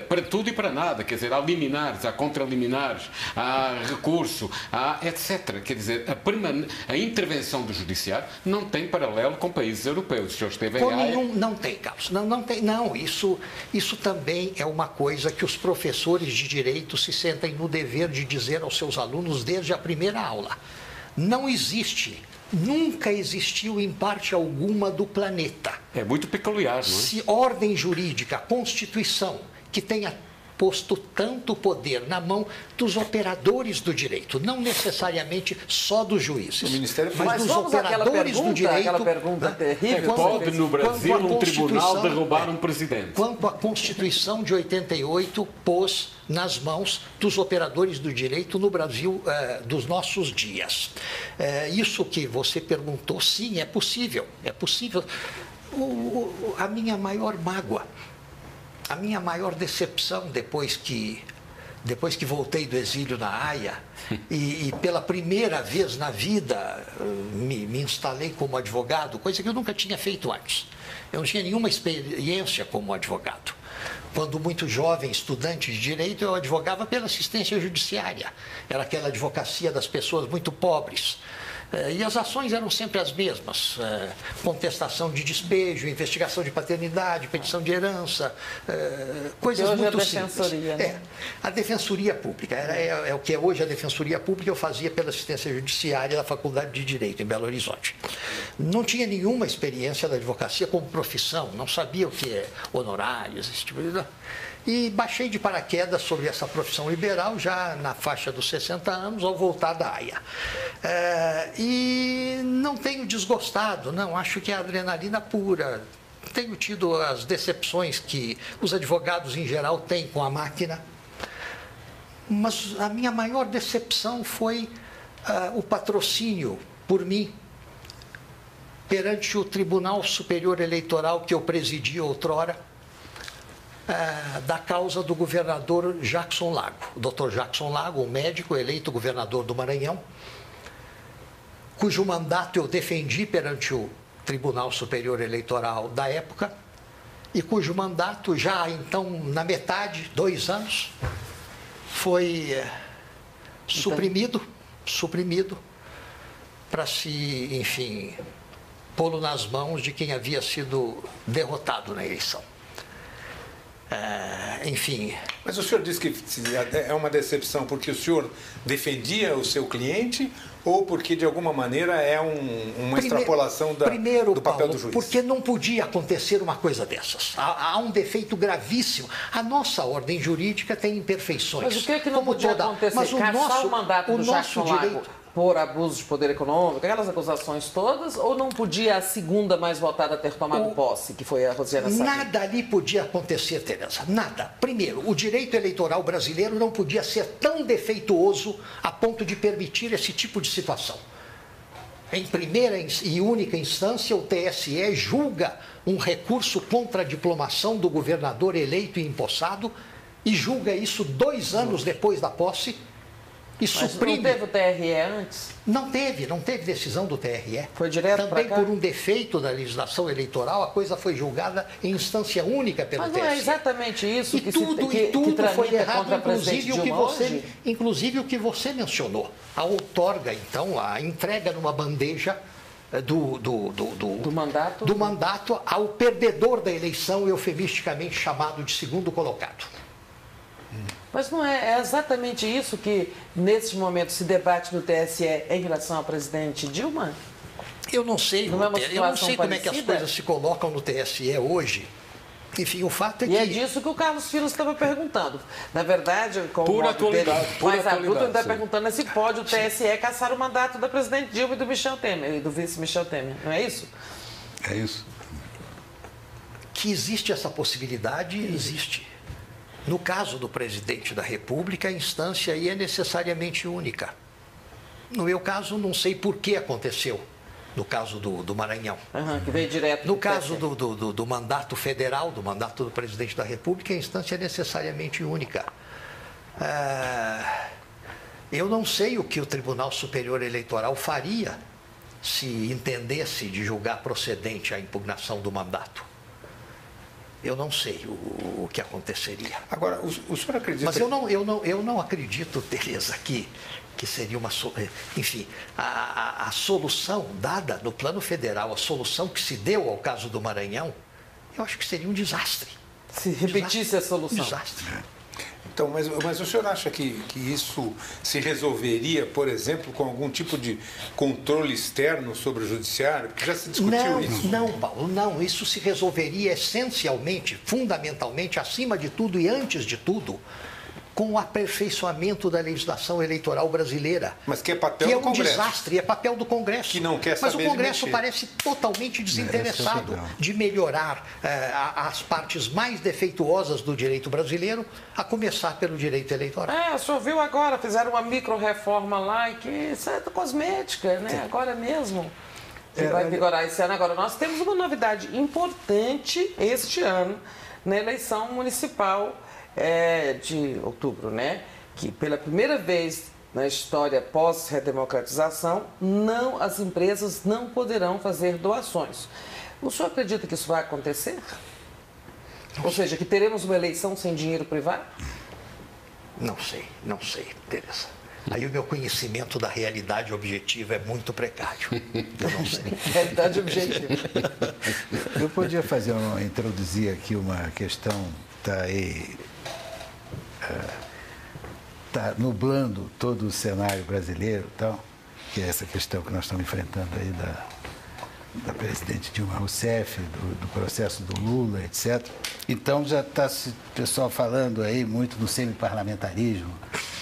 Para tudo e para nada, quer dizer, há liminares, há contraliminares, há recurso, há etc. Quer dizer, a intervenção do judiciário não tem paralelo com países europeus. O senhor esteve em Haia... Não tem, Carlos. Não tem. Não, isso também é uma coisa que os professores de direito se sentem no dever de dizer aos seus alunos desde a primeira aula. Não existe, nunca existiu em parte alguma do planeta. É muito peculiar, não é? Se ordem jurídica, Constituição, que tenha posto tanto poder na mão dos operadores do direito, não necessariamente só dos juízes, mas dos operadores do direito. Aquela pergunta terrível. Pode no Brasil um tribunal derrubar um presidente? Quanto a Constituição de 88 pôs nas mãos dos operadores do direito no Brasil dos nossos dias. Isso que você perguntou, sim, é possível. É possível. A minha maior mágoa, a minha maior decepção depois que depois que voltei do exílio na Haia, e pela primeira vez na vida me instalei como advogado, coisa que eu nunca tinha feito antes. Eu não tinha nenhuma experiência como advogado. Quando muito jovem, estudante de direito, eu advogava pela assistência judiciária. Era aquela advocacia das pessoas muito pobres. E as ações eram sempre as mesmas: contestação de despejo, investigação de paternidade, petição de herança, coisas muito simples. Defensoria, né? A Defensoria Pública, é o que é hoje a Defensoria Pública, eu fazia pela assistência judiciária da Faculdade de Direito, em Belo Horizonte. Não tinha nenhuma experiência da advocacia como profissão, não sabia o que é honorários, esse tipo de coisa. E baixei de paraquedas sobre essa profissão liberal já na faixa dos 60 anos, ao voltar da Haia. E não tenho desgostado, não, acho que é adrenalina pura. Tenho tido as decepções que os advogados em geral têm com a máquina, mas a minha maior decepção foi o patrocínio por mim perante o Tribunal Superior Eleitoral que eu presidi outrora, da causa do governador Jackson Lago, o Dr. Jackson Lago, um médico eleito governador do Maranhão, cujo mandato eu defendi perante o Tribunal Superior Eleitoral da época, e cujo mandato já então na metade, 2 anos, foi suprimido para se, enfim, pô-lo nas mãos de quem havia sido derrotado na eleição. Enfim. Mas o senhor disse que é uma decepção porque o senhor defendia o seu cliente ou porque, de alguma maneira, é uma extrapolação do papel Paulo, do juiz? Porque não podia acontecer uma coisa dessas. Há um defeito gravíssimo. A nossa ordem jurídica tem imperfeições. Mas o que é que não podia acontecer? Mas caçar o mandato do Jackson Lago por abuso de poder econômico, aquelas acusações todas, ou não podia a segunda mais votada ter tomado posse, que foi a Rosiana Sabino? Nada ali podia acontecer, Tereza, nada. Primeiro, o direito eleitoral brasileiro não podia ser tão defeituoso a ponto de permitir esse tipo de situação. Em primeira e única instância, o TSE julga um recurso contra a diplomação do governador eleito e empossado e julga isso 2 anos depois da posse. E suprime. Não teve o TRE antes? Não teve decisão do TRE. Foi direto para cá? Também por um defeito da legislação eleitoral, a coisa foi julgada em instância única pelo TSE. Mas não é exatamente isso e que tudo foi errado, inclusive o que você mencionou. A outorga, então, a entrega numa bandeja do mandato ao perdedor da eleição, eufemisticamente chamado de segundo colocado. Mas não é exatamente isso que, nesse momento, se debate no TSE em relação ao presidente Dilma? Eu não sei, como é que as coisas se colocam no TSE hoje. Enfim, o fato é que... E é disso que o Carlos Filhos estava perguntando. Na verdade, com o modo dele mais adulto, ele está perguntando se pode o TSE caçar o mandato da presidente Dilma e do Michel Temer, e do vice Michel Temer. Não é isso? É isso. Que existe essa possibilidade, existe. No caso do presidente da República, a instância aí é necessariamente única. No meu caso, não sei por que aconteceu, no caso do Maranhão. Que veio direto. No caso do mandato federal, do mandato do presidente da República, a instância é necessariamente única. Eu não sei o que o Tribunal Superior Eleitoral faria se entendesse de julgar procedente a impugnação do mandato. Eu não sei o que aconteceria. Agora, o senhor acredita... Mas eu não acredito, Tereza, que seria uma... Enfim, a solução dada no plano federal, a solução que se deu ao caso do Maranhão, eu acho que seria um desastre. Se repetisse a solução. Um desastre. Então, mas o senhor acha que isso se resolveria, por exemplo, com algum tipo de controle externo sobre o judiciário? Porque já se discutiu isso. Não, Paulo, não. Isso se resolveria essencialmente, fundamentalmente, acima de tudo e antes de tudo, com o aperfeiçoamento da legislação eleitoral brasileira. Mas que é papel do Congresso. Que é um desastre, é papel do Congresso. Que não quer saber. Mas o Congresso parece totalmente desinteressado de melhorar as partes mais defeituosas do direito brasileiro, a começar pelo direito eleitoral. O senhor viu agora, fizeram uma micro-reforma lá, que isso é cosmética, né? Agora mesmo. Que vai vigorar esse ano. Agora, nós temos uma novidade importante este ano na eleição municipal de outubro, né? Que pela primeira vez na história pós-redemocratização, as empresas não poderão fazer doações. O senhor acredita que isso vai acontecer? Ou seja, que teremos uma eleição sem dinheiro privado? Não sei, Tereza. Aí o meu conhecimento da realidade objetiva é muito precário. Eu não sei. Realidade objetiva. Eu podia introduzir aqui uma questão que está aí, está nublando todo o cenário brasileiro, que é essa questão que nós estamos enfrentando aí da presidente Dilma Rousseff, do processo do Lula, etc. Então já está o pessoal falando aí muito do semiparlamentarismo,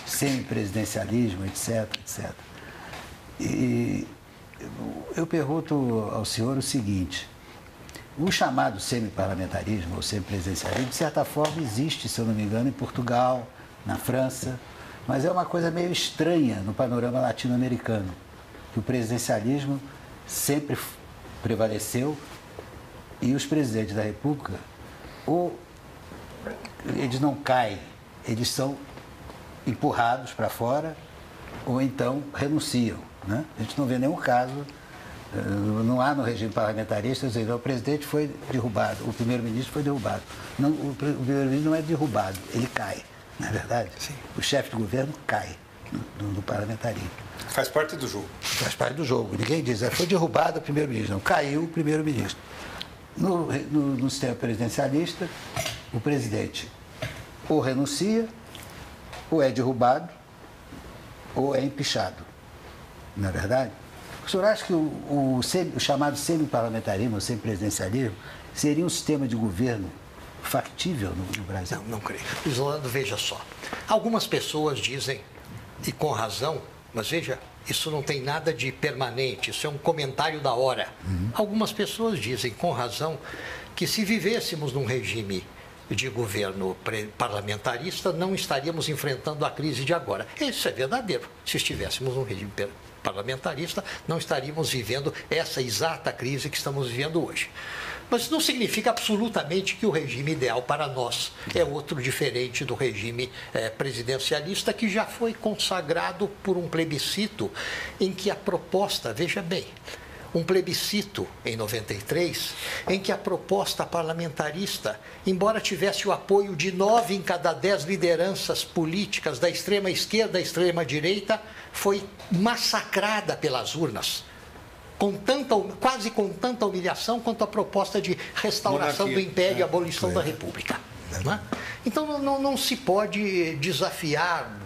semipresidencialismo, etc, etc. E eu pergunto ao senhor o seguinte: o chamado semiparlamentarismo ou semipresidencialismo, de certa forma, existe, se eu não me engano, em Portugal, na França, mas é uma coisa meio estranha no panorama latino-americano, que o presidencialismo sempre prevaleceu e os presidentes da República, ou eles não caem, eles são empurrados para fora ou então renunciam, né? A gente não vê nenhum caso, não há no regime parlamentarista, o presidente foi derrubado, o primeiro-ministro foi derrubado. Não, o primeiro-ministro não é derrubado, ele cai, não é verdade? Sim. O chefe de governo cai no parlamentarismo. Faz parte do jogo. Faz parte do jogo. Ninguém diz, foi derrubado o primeiro-ministro. Não, caiu o primeiro-ministro. No sistema presidencialista, o presidente ou renuncia, ou é derrubado, ou é empichado. Não é verdade? O senhor acha que o chamado semiparlamentarismo, ou semipresidencialismo, seria um sistema de governo factível no Brasil? Não creio. Isolando, veja só. Algumas pessoas dizem, e com razão, mas veja, isso não tem nada de permanente, isso é um comentário da hora. Algumas pessoas dizem, com razão, que se vivêssemos num regime de governo parlamentarista, não estaríamos enfrentando a crise de agora. Isso é verdadeiro. Se estivéssemos num regime parlamentarista, não estaríamos vivendo essa exata crise que estamos vivendo hoje. Mas isso não significa absolutamente que o regime ideal para nós é outro diferente do regime presidencialista, que já foi consagrado por um plebiscito em que a proposta, veja bem, um plebiscito em 93, em que a proposta parlamentarista, embora tivesse o apoio de 9 em cada 10 lideranças políticas da extrema esquerda à extrema direita, foi massacrada pelas urnas. Quase com tanta humilhação quanto a proposta de restauração do Império e abolição da República. Né? Então não se pode desafiar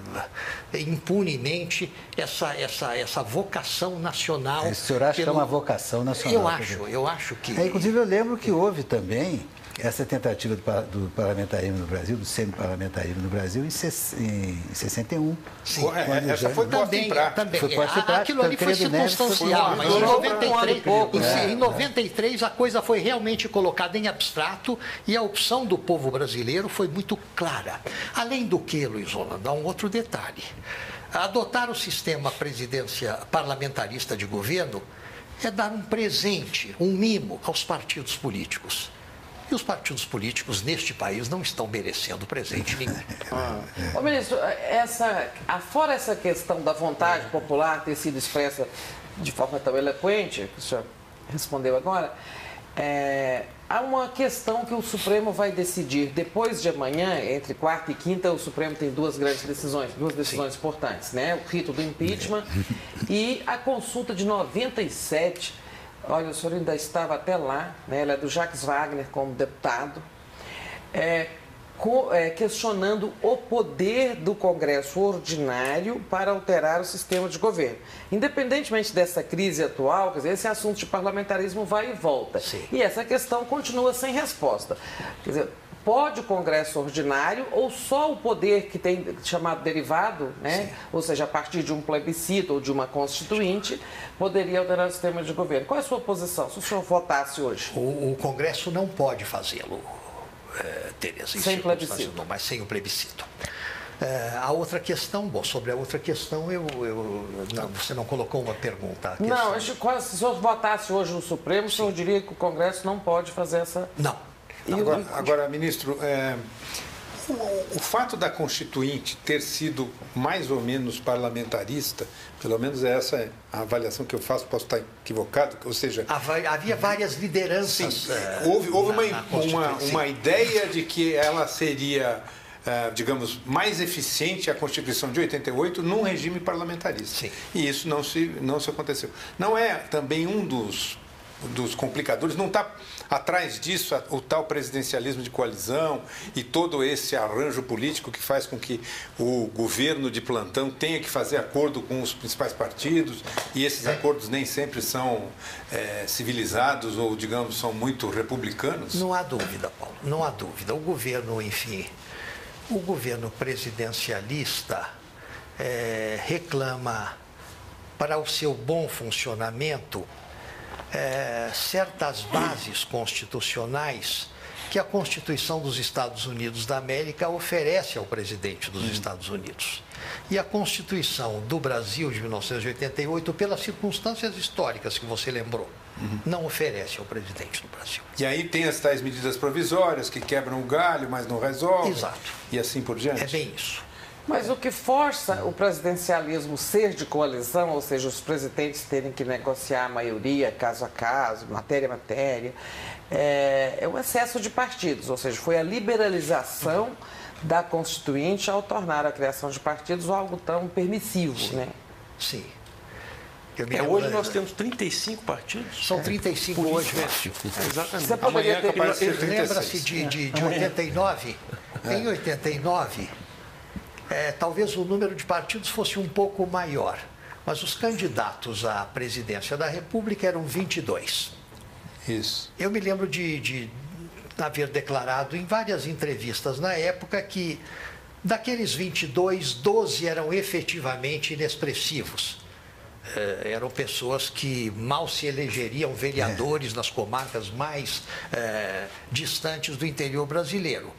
impunemente essa vocação nacional. O senhor acha que é uma vocação nacional? Eu acho que... Inclusive eu lembro que houve também essa tentativa do parlamentarismo no Brasil, do semiparlamentarismo no Brasil, em 61. Sim. Essa foi posta em prática. Aquilo ali foi circunstancial, mas em 93 a coisa foi realmente colocada em abstrato e a opção do povo brasileiro foi muito clara. Além do que, Luiz Rolando, há um outro detalhe. Adotar o sistema parlamentarista de governo é dar um presente, um mimo aos partidos políticos. E os partidos políticos neste país não estão merecendo presente nenhum. Ô, ministro, fora essa questão da vontade popular ter sido expressa de forma tão eloquente, que o senhor respondeu agora, há uma questão que o Supremo vai decidir depois de amanhã, entre quarta e quinta. O Supremo tem duas decisões importantes, né? O rito do impeachment e a consulta de 97. Olha, o senhor ainda estava até lá, né? Ela é do Jacques Wagner como deputado, questionando o poder do Congresso ordinário para alterar o sistema de governo. Independentemente dessa crise atual, quer dizer, esse assunto de parlamentarismo vai e volta. Sim. E essa questão continua sem resposta. Quer dizer, pode o Congresso ordinário ou só o poder que tem chamado derivado, né? Sim. Ou seja, a partir de um plebiscito ou de uma constituinte, poderia alterar o sistema de governo. Qual é a sua posição, se o senhor votasse hoje? O Congresso não pode fazê-lo, Tereza. Sem plebiscito. Não, mas sem o plebiscito. A outra questão, sobre a outra questão, não, você não colocou uma pergunta. Não, se o senhor votasse hoje no Supremo, o senhor diria que o Congresso não pode fazer essa... Não. Agora, ministro, O fato da Constituinte ter sido mais ou menos parlamentarista, pelo menos essa a avaliação que eu faço, posso estar equivocado, ou seja... Havia várias lideranças. Sim, houve uma ideia de que ela seria, digamos, mais eficiente a Constituição de 88 num regime parlamentarista. Sim. E isso não se aconteceu. Não é também um dos complicadores, não está atrás disso o tal presidencialismo de coalizão e todo esse arranjo político que faz com que o governo de plantão tenha que fazer acordo com os principais partidos e esses acordos nem sempre são civilizados ou, digamos, são muito republicanos? Não há dúvida, Paulo, não há dúvida. O governo, enfim, o governo presidencialista reclama para o seu bom funcionamento certas bases constitucionais que a Constituição dos Estados Unidos da América oferece ao presidente dos Estados Unidos. E a Constituição do Brasil de 1988, pelas circunstâncias históricas que você lembrou, não oferece ao presidente do Brasil. E aí tem as tais medidas provisórias que quebram o galho, mas não resolvem. Exato. E assim por diante. É bem isso. Mas o que força o presidencialismo ser de coalizão, ou seja, os presidentes terem que negociar a maioria, caso a caso, matéria a matéria, é o excesso de partidos, ou seja, foi a liberalização da Constituinte ao tornar a criação de partidos algo tão permissivo, Sim. né? Sim. Hoje nós temos 35 partidos. São 35 hoje, né? Exatamente. Você poderia ter... Lembra-se de 89? Em 89... talvez o número de partidos fosse um pouco maior, mas os candidatos à presidência da República eram 22. Isso. Eu me lembro de haver declarado em várias entrevistas na época que daqueles 22, 12 eram efetivamente inexpressivos. Eram pessoas que mal se elegeriam vereadores nas comarcas mais distantes do interior brasileiro.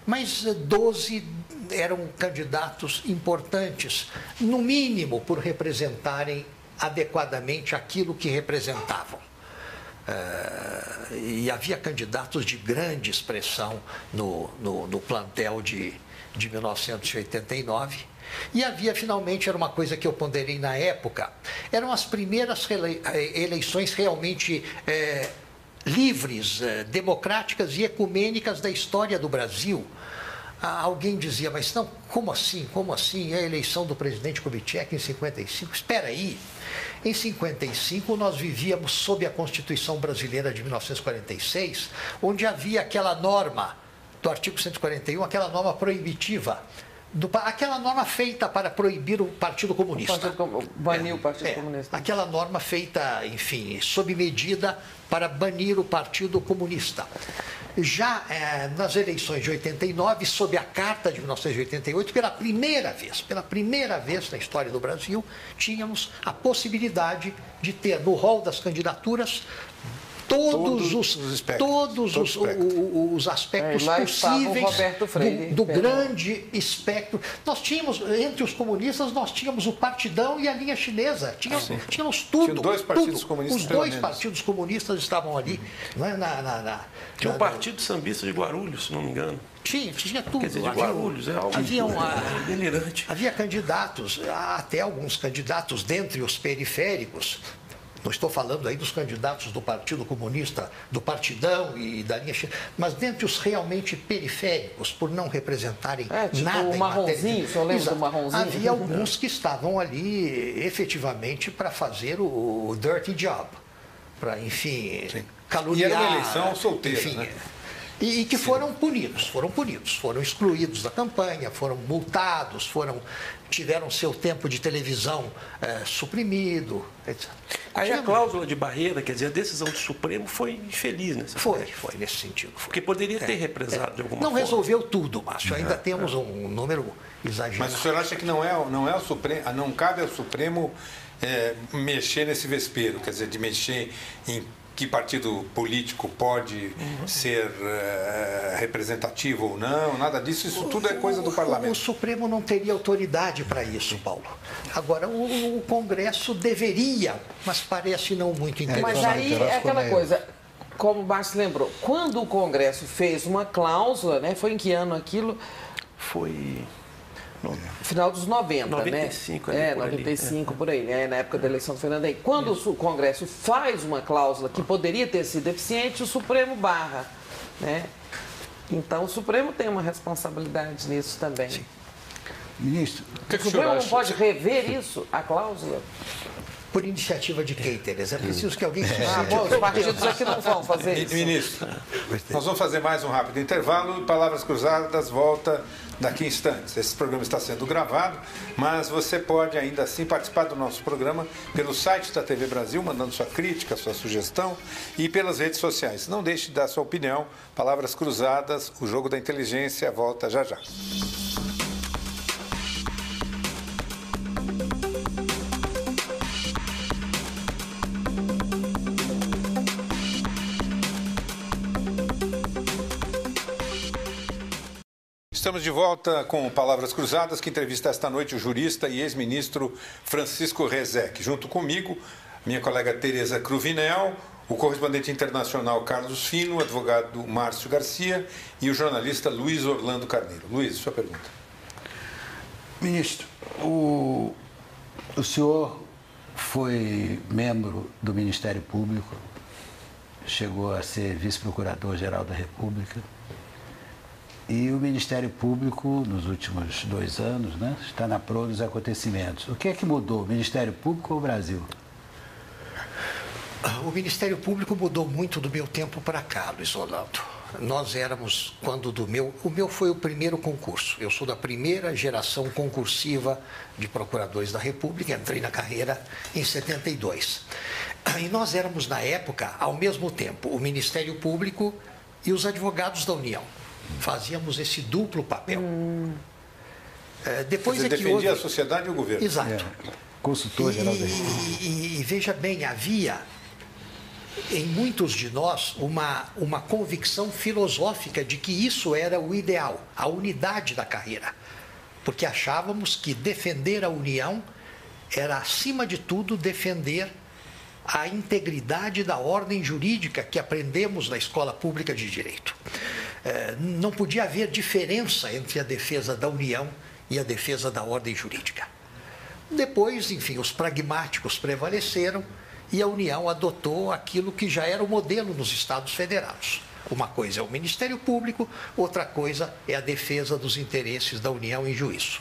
Mas 12 eram candidatos importantes, no mínimo por representarem adequadamente aquilo que representavam. E havia candidatos de grande expressão no plantel de 1989. E havia, finalmente, era uma coisa que eu ponderei na época, eram as primeiras eleições realmente livres, democráticas e ecumênicas da história do Brasil. Alguém dizia, mas não, como assim? Como assim? É a eleição do presidente Kubitschek em 55? Espera aí. Em 55, nós vivíamos sob a Constituição Brasileira de 1946, onde havia aquela norma do artigo 141, aquela norma proibitiva, aquela norma feita para proibir o Partido Comunista. Banir o Partido Comunista. Aquela norma feita, enfim, sob medida para banir o Partido Comunista. Já nas eleições de 89, sob a Carta de 1988, pela primeira vez na história do Brasil, tínhamos a possibilidade de ter no rol das candidaturas todos os aspectos possíveis do grande espectro. Nós tínhamos, entre os comunistas, nós tínhamos o Partidão e a linha chinesa. Tínhamos tudo. Tinha dois partidos comunistas. Os dois partidos comunistas estavam ali. Não é, tinha um partido sambista de Guarulhos, se não me engano. Tinha tudo. Quer dizer, de Guarulhos, é algo delirante. Havia candidatos, até alguns candidatos dentre os periféricos. Não estou falando aí dos candidatos do Partido Comunista, do Partidão e da linha chinesa, mas dentre os realmente periféricos, por não representarem nada o Marronzinho, eu lembro do Marronzinho. Havia alguns que estavam ali efetivamente para fazer o dirty job, para, enfim, caluniar. E era uma eleição solteira, enfim, né? E que foram punidos, foram excluídos da campanha, foram multados, tiveram seu tempo de televisão suprimido, etc. Aí a cláusula de barreira, quer dizer, a decisão do Supremo foi infeliz nessa Foi nesse sentido. Porque poderia ter represado de alguma forma. Não resolveu tudo, Márcio. Ainda temos um número exagerado. Mas o senhor acha que não é o Supremo, não cabe ao Supremo mexer nesse vespeiro, quer dizer, de mexer em que partido político pode ser representativo ou não, nada disso, isso tudo é coisa do parlamento. O Supremo não teria autoridade para isso, Paulo. Agora, o Congresso deveria, mas parece não muito interessante. Mas aí é aquela coisa, como o Márcio lembrou, quando o Congresso fez uma cláusula, né, foi em que ano aquilo? Foi... Final dos 90, 95, né? 95, por aí, né? Na época da eleição do Fernando Henrique. Quando o Congresso faz uma cláusula que poderia ter sido eficiente, o Supremo barra, né? Então, o Supremo tem uma responsabilidade nisso também. Sim. Ministro, o Supremo não pode rever isso, a cláusula? Por iniciativa de quem, Tereza? É preciso que alguém... Bom, os partidos aqui não vão fazer isso. Ministro, nós vamos fazer mais um rápido intervalo. Palavras Cruzadas volta daqui a instantes. Esse programa está sendo gravado, mas você pode ainda assim participar do nosso programa pelo site da TV Brasil, mandando sua crítica, sua sugestão, e pelas redes sociais. Não deixe de dar sua opinião. Palavras Cruzadas, o jogo da inteligência, volta já já. Estamos de volta com Palavras Cruzadas, que entrevista esta noite o jurista e ex-ministro Francisco Rezec. Junto comigo, minha colega Tereza Cruvinel, o correspondente internacional Carlos Fino, o advogado Márcio Garcia e o jornalista Luiz Orlando Carneiro. Luiz, sua pergunta. Ministro, o senhor foi membro do Ministério Público, chegou a ser vice-procurador-geral da República. E o Ministério Público, nos últimos 2 anos, né, está na proa dos acontecimentos. O que é que mudou, o Ministério Público ou o Brasil? O Ministério Público mudou muito do meu tempo para cá, Luiz Orlando. Nós éramos, o meu foi o primeiro concurso. Eu sou da primeira geração concursiva de procuradores da República, entrei na carreira em 72. E nós éramos, na época, ao mesmo tempo, o Ministério Público e os advogados da União. Fazíamos esse duplo papel. Depois você defendia a sociedade e o governo. Exato. Consultor-geral da República. E veja bem, havia em muitos de nós uma convicção filosófica de que isso era o ideal, a unidade da carreira. Porque achávamos que defender a União era, acima de tudo, defender a integridade da ordem jurídica que aprendemos na Escola Pública de Direito. Não podia haver diferença entre a defesa da União e a defesa da ordem jurídica. Depois, enfim, os pragmáticos prevaleceram e a União adotou aquilo que já era o modelo nos Estados Federados. Uma coisa é o Ministério Público, outra coisa é a defesa dos interesses da União em juízo.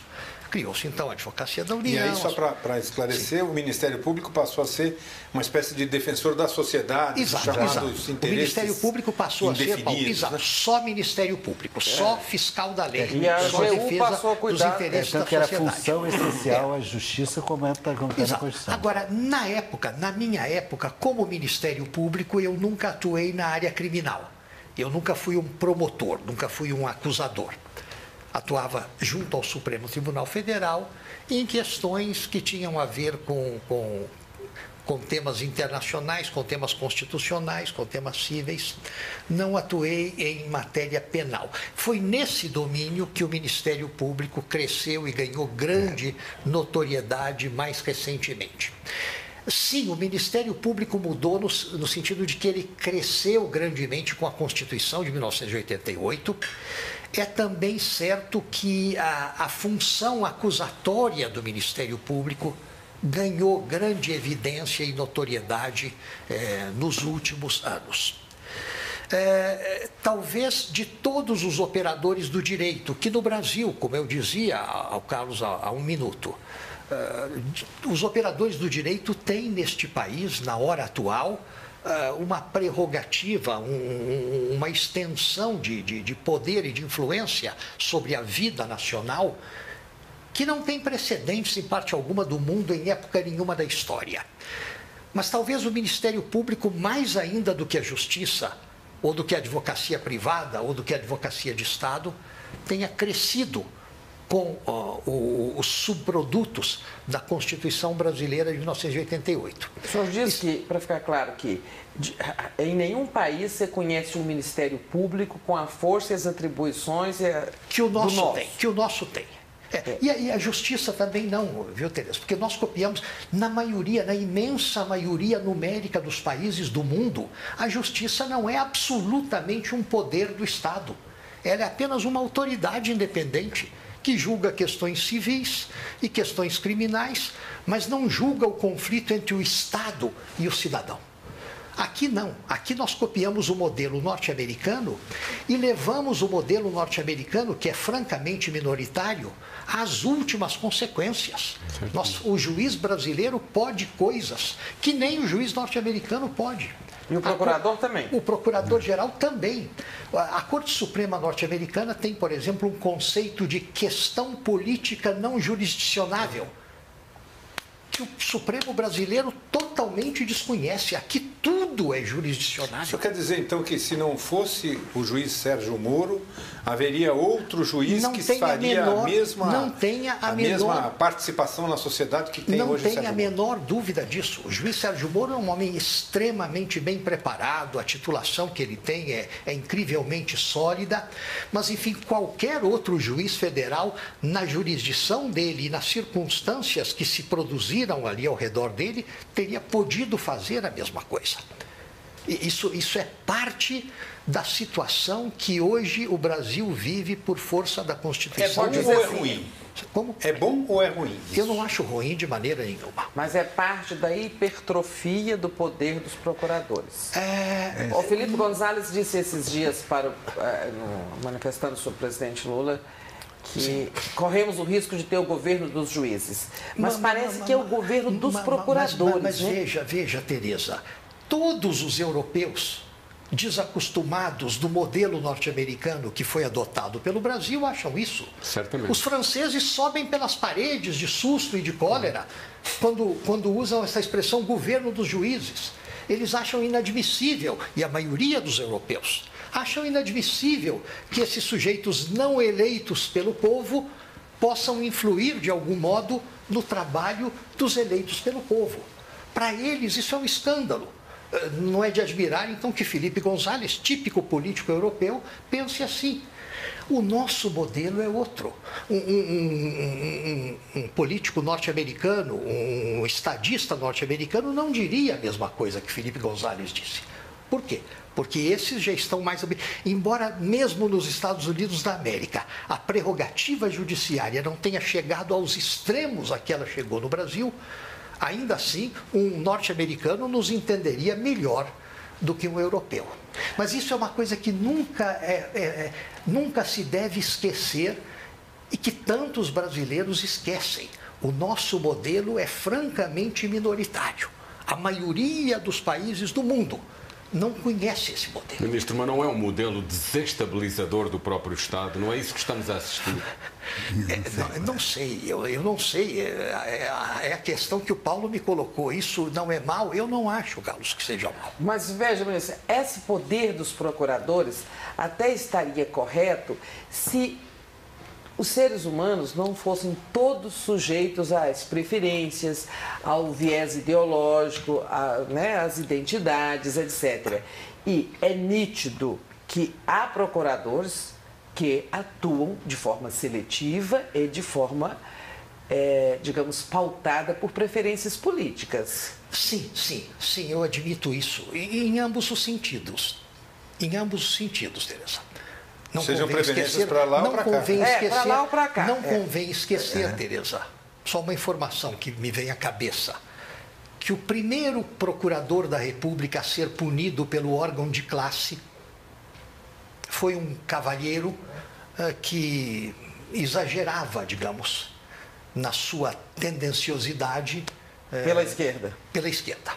Criou-se, então, a Advocacia da União. E aí, só para esclarecer, sim, o Ministério Público passou a ser uma espécie de defensor da sociedade, exato. Interesses. O Ministério Público passou a ser, Paulo, exato, só Ministério Público, só fiscal da lei, e a só defesa passou a cuidar, dos interesses da sociedade. Que era a função essencial, a justiça, como está na Constituição. Agora, na minha época, como Ministério Público, eu nunca atuei na área criminal. Eu nunca fui um promotor, nunca fui um acusador. Atuava junto ao Supremo Tribunal Federal em questões que tinham a ver com temas internacionais, com temas constitucionais, com temas cíveis. Não atuei em matéria penal. Foi nesse domínio que o Ministério Público cresceu e ganhou grande notoriedade mais recentemente. Sim, o Ministério Público mudou no sentido de que ele cresceu grandemente com a Constituição de 1988. É também certo que a função acusatória do Ministério Público ganhou grande evidência e notoriedade nos últimos anos. Talvez de todos os operadores do direito, que no Brasil, como eu dizia ao Carlos há um minuto, os operadores do direito têm neste país, na hora atual, uma prerrogativa, uma extensão de poder e de influência sobre a vida nacional que não tem precedentes em parte alguma do mundo em época nenhuma da história. Mas talvez o Ministério Público, mais ainda do que a Justiça, ou do que a advocacia privada, ou do que a advocacia de Estado, tenha crescido com os subprodutos da Constituição Brasileira de 1988. O senhor diz que, para ficar claro, que em nenhum país você conhece um Ministério Público com a força e as atribuições que o nosso tem. E a Justiça também não, viu, Tereza? Porque nós copiamos, na imensa maioria numérica dos países do mundo, a Justiça não é absolutamente um poder do Estado. Ela é apenas uma autoridade independente que julga questões civis e questões criminais, mas não julga o conflito entre o Estado e o cidadão. Aqui não. Aqui nós copiamos o modelo norte-americano e levamos o modelo norte-americano, que é francamente minoritário, às últimas consequências. O juiz brasileiro pode coisas que nem o juiz norte-americano pode. E o procurador também? O procurador-geral também. A Corte Suprema norte-americana tem, por exemplo, um conceito de questão política não jurisdicionável, que o Supremo brasileiro totalmente desconhece. Aqui tudo é jurisdicionável. Isso quer dizer, então, que se não fosse o juiz Sérgio Moro, haveria outro juiz que faria a mesma participação na sociedade que tem hoje o Sérgio Moro? Não tenha a menor dúvida disso. O juiz Sérgio Moro é um homem extremamente bem preparado, a titulação que ele tem é incrivelmente sólida, mas, enfim, qualquer outro juiz federal, na jurisdição dele e nas circunstâncias que se produziram ali ao redor dele, teria podido fazer a mesma coisa. Isso é parte da situação que hoje o Brasil vive por força da Constituição. É bom ou é ruim? Como? É bom ou é ruim? Eu não acho ruim de maneira nenhuma. Mas é parte da hipertrofia do poder dos procuradores. O Felipe Gonzalez disse esses dias, manifestando sobre o presidente Lula, que corremos o risco de ter o governo dos juízes. Mas parece que é o governo dos procuradores. Mas né? veja, Tereza, todos os europeus desacostumados do modelo norte-americano que foi adotado pelo Brasil acham isso. Certamente. Os franceses sobem pelas paredes de susto e de cólera quando usam essa expressão governo dos juízes. Eles acham inadmissível, e a maioria dos europeus acham inadmissível que esses sujeitos não eleitos pelo povo possam influir de algum modo no trabalho dos eleitos pelo povo. Para eles isso é um escândalo. Não é de admirar, então, que Felipe Gonzalez, típico político europeu, pense assim. O nosso modelo é outro. Um político norte-americano, um estadista norte-americano não diria a mesma coisa que Felipe Gonzalez disse. Por quê? Porque esses já estão mais... Embora mesmo nos Estados Unidos da América a prerrogativa judiciária não tenha chegado aos extremos a que ela chegou no Brasil, ainda assim um norte-americano nos entenderia melhor do que um europeu. Mas isso é uma coisa que nunca se deve esquecer e que tantos brasileiros esquecem. O nosso modelo é francamente minoritário. A maioria dos países do mundo não conhece esse modelo. Ministro, mas não é um modelo desestabilizador do próprio Estado? Não é isso que estamos a assistir? Não sei, eu não sei. É a questão que o Paulo me colocou. Isso não é mal? Eu não acho, Carlos, que seja mal. Mas veja, ministro, esse poder dos procuradores até estaria correto se os seres humanos não fossem todos sujeitos às preferências, ao viés ideológico, às identidades, etc. E é nítido que há procuradores que atuam de forma seletiva e de forma, digamos, pautada por preferências políticas. Sim, eu admito isso. Em ambos os sentidos. Em ambos os sentidos, Tereza. Não sejam preferências para lá ou para cá. Para lá ou para cá. Não convém esquecer, Tereza, só uma informação que me vem à cabeça, que o primeiro procurador da República a ser punido pelo órgão de classe foi um cavalheiro que exagerava, digamos, na sua tendenciosidade. Pela esquerda. Pela esquerda.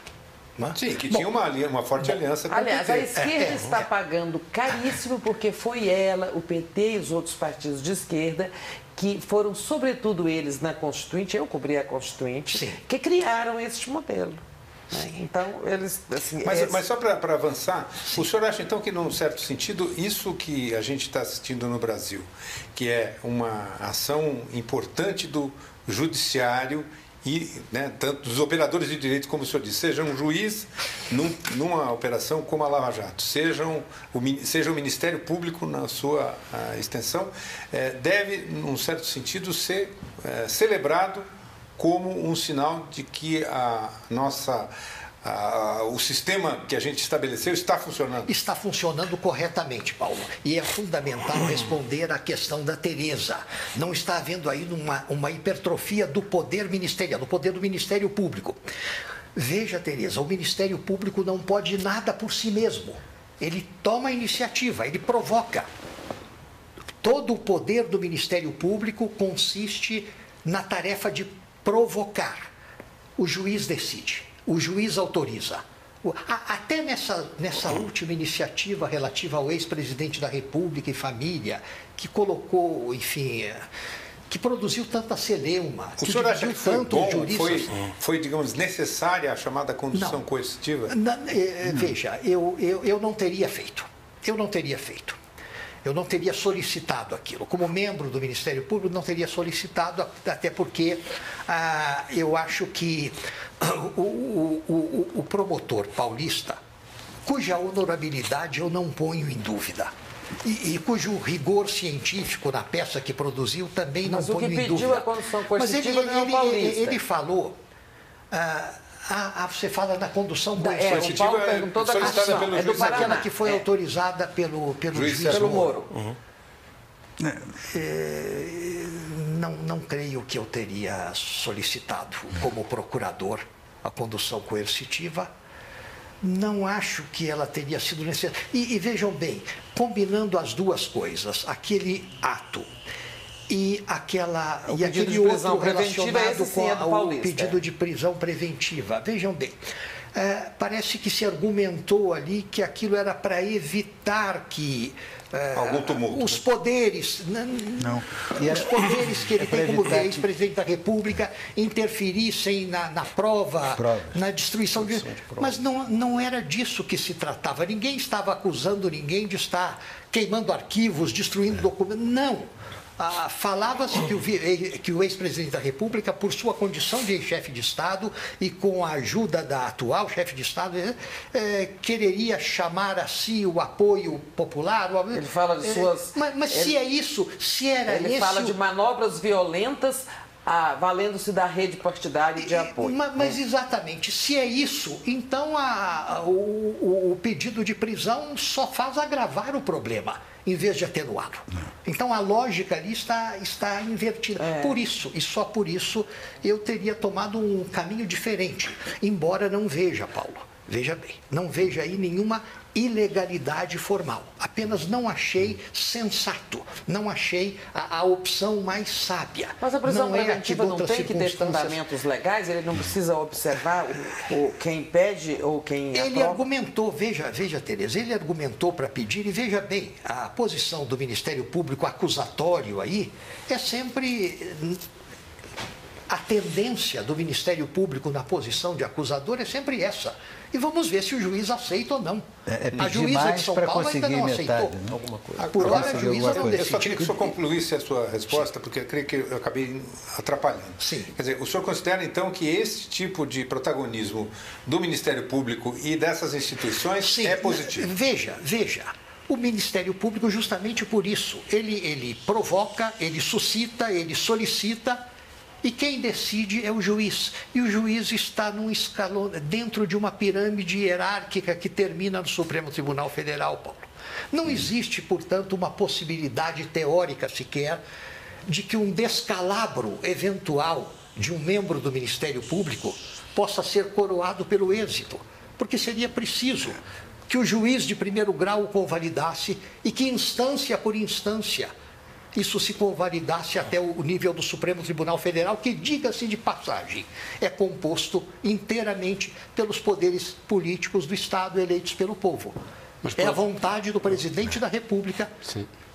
Sim, que tinha uma forte aliança com o PT. Aliás, a esquerda está pagando caríssimo porque foi ela, o PT e os outros partidos de esquerda que foram, sobretudo eles na Constituinte, eu cobri a Constituinte, sim, que criaram este modelo. Né? Então, eles... Assim, mas só para avançar, sim, o senhor acha então que, num certo sentido, isso que a gente está assistindo no Brasil, que é uma ação importante do judiciário e, né, tanto dos operadores de direito, como o senhor disse, seja um juiz numa operação como a Lava Jato, seja o Ministério Público na sua extensão, deve, num certo sentido, ser celebrado como um sinal de que a o sistema que a gente estabeleceu está funcionando? Está funcionando corretamente, Paulo. E é fundamental responder à questão da Tereza. Não está havendo aí uma hipertrofia do poder ministerial, do poder do Ministério Público. Veja, Tereza, o Ministério Público não pode nada por si mesmo. Ele toma a iniciativa, ele provoca. Todo o poder do Ministério Público consiste na tarefa de provocar. O juiz decide, o juiz autoriza. Até nessa última iniciativa relativa ao ex-presidente da República e família, que colocou, enfim, que produziu tanta celeuma, que dividiu tanto os juristas. Foi, digamos, necessária a chamada condução coercitiva? Veja, eu não teria feito. Eu não teria feito. Eu não teria solicitado aquilo. Como membro do Ministério Público, não teria solicitado, até porque eu acho que o promotor paulista, cuja honorabilidade eu não ponho em dúvida, e cujo rigor científico na peça que produziu também não ponho em dúvida. Mas o que pediu a condução coercitiva não é o paulista. Ele falou... você fala da condução coercitiva. O Paulo perguntou da condução. É do Paraná, que foi autorizada pelo juiz pelo Moro. Não creio que eu teria solicitado como procurador a condução coercitiva. Não acho que ela teria sido necessária. E vejam bem, combinando as duas coisas, aquele ato e aquele outro relacionado com o pedido de prisão preventiva. Vejam bem, parece que se argumentou ali que aquilo era para evitar que algum tumulto, os poderes, os poderes que ele tem como ex-presidente da República interferissem na prova, na destruição de... Mas não era disso que se tratava. Ninguém estava acusando ninguém de estar queimando arquivos, destruindo documentos. Não. Falava-se que o ex-presidente da República, por sua condição de chefe de Estado e com a ajuda da atual chefe de Estado, quereria chamar a si o apoio popular. Ele fala de suas... Mas se é isso, se era isso... Ele fala de manobras violentas valendo-se da rede partidária de apoio. Mas exatamente, se é isso, então o pedido de prisão só faz agravar o problema, em vez de atenuá-lo. Então a lógica ali está invertida. Por isso, e só por isso, eu teria tomado um caminho diferente, embora não veja, Paulo, veja bem, não veja aí nenhuma ilegalidade formal. Apenas não achei sensato, não achei a opção mais sábia. Mas a prisão preventiva não tem que ter fundamentos legais? Ele não precisa observar quem pede ou quem aprova? Ele argumentou, veja, Tereza, ele argumentou para pedir, e veja bem, a posição do Ministério Público acusatório aí é sempre... A tendência do Ministério Público na posição de acusador é sempre essa. E vamos ver se o juiz aceita ou não. A juíza de São Paulo ainda não aceitou. Alguma coisa. Por hora, a juíza não decidiu. Eu só queria que o senhor concluísse a sua resposta, porque eu creio que eu acabei atrapalhando. Sim. Quer dizer, o senhor considera, então, que esse tipo de protagonismo do Ministério Público e dessas instituições é positivo? Veja. O Ministério Público, justamente por isso, ele provoca, ele suscita, ele solicita... E quem decide é o juiz. E o juiz está num escalão, dentro de uma pirâmide hierárquica que termina no Supremo Tribunal Federal, Paulo. Não existe, portanto, uma possibilidade teórica sequer de que um descalabro eventual de um membro do Ministério Público possa ser coroado pelo êxito, porque seria preciso que o juiz de primeiro grau o convalidasse e que, instância por instância, isso se convalidasse até o nível do Supremo Tribunal Federal, que, diga-se de passagem, é composto inteiramente pelos poderes políticos do Estado eleitos pelo povo. É a vontade do presidente da República,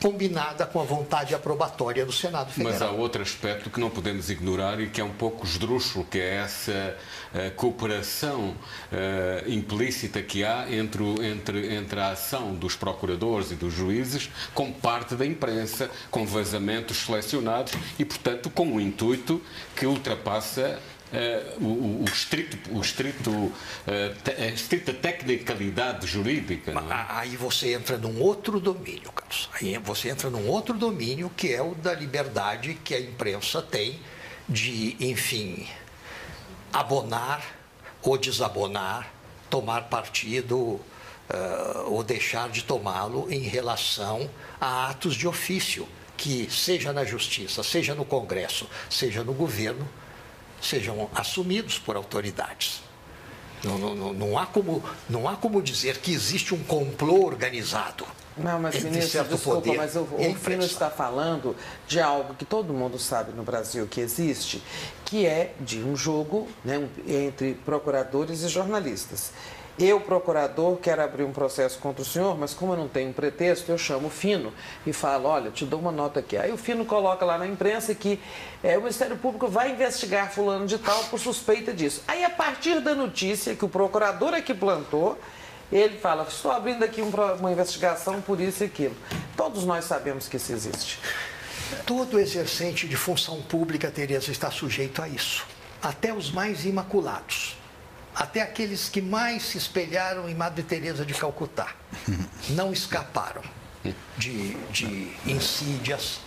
combinada com a vontade aprobatória do Senado Federal. Mas há outro aspecto que não podemos ignorar e que é um pouco esdrúxulo, que é essa cooperação implícita que há entre a ação dos procuradores e dos juízes com parte da imprensa, com vazamentos selecionados e, portanto, com um intuito que ultrapassa a estrita tecnicalidade jurídica. Não é? Aí você entra num outro domínio, Carlos. Aí você entra num outro domínio, que é o da liberdade que a imprensa tem de, enfim, abonar ou desabonar tomar partido ou deixar de tomá-lo em relação a atos de ofício que, seja na Justiça, seja no Congresso, seja no governo, sejam assumidos por autoridades. Não há como dizer que existe um complô organizado. Não, mas, ministro, desculpa, mas o Fino está falando de algo que todo mundo sabe no Brasil que existe, que é de um jogo, né, entre procuradores e jornalistas. Eu, procurador, quero abrir um processo contra o senhor, mas como eu não tenho pretexto, eu chamo o Fino e falo, olha, te dou uma nota aqui. Aí o Fino coloca lá na imprensa que o Ministério Público vai investigar fulano de tal por suspeita disso. Aí, a partir da notícia que o procurador é que plantou, ele fala, estou abrindo aqui uma investigação por isso e aquilo. Todos nós sabemos que isso existe. Todo exercente de função pública, Tereza, está sujeito a isso. Até os mais imaculados. Até aqueles que mais se espelharam em Madre Teresa de Calcutá. Não escaparam de insídias,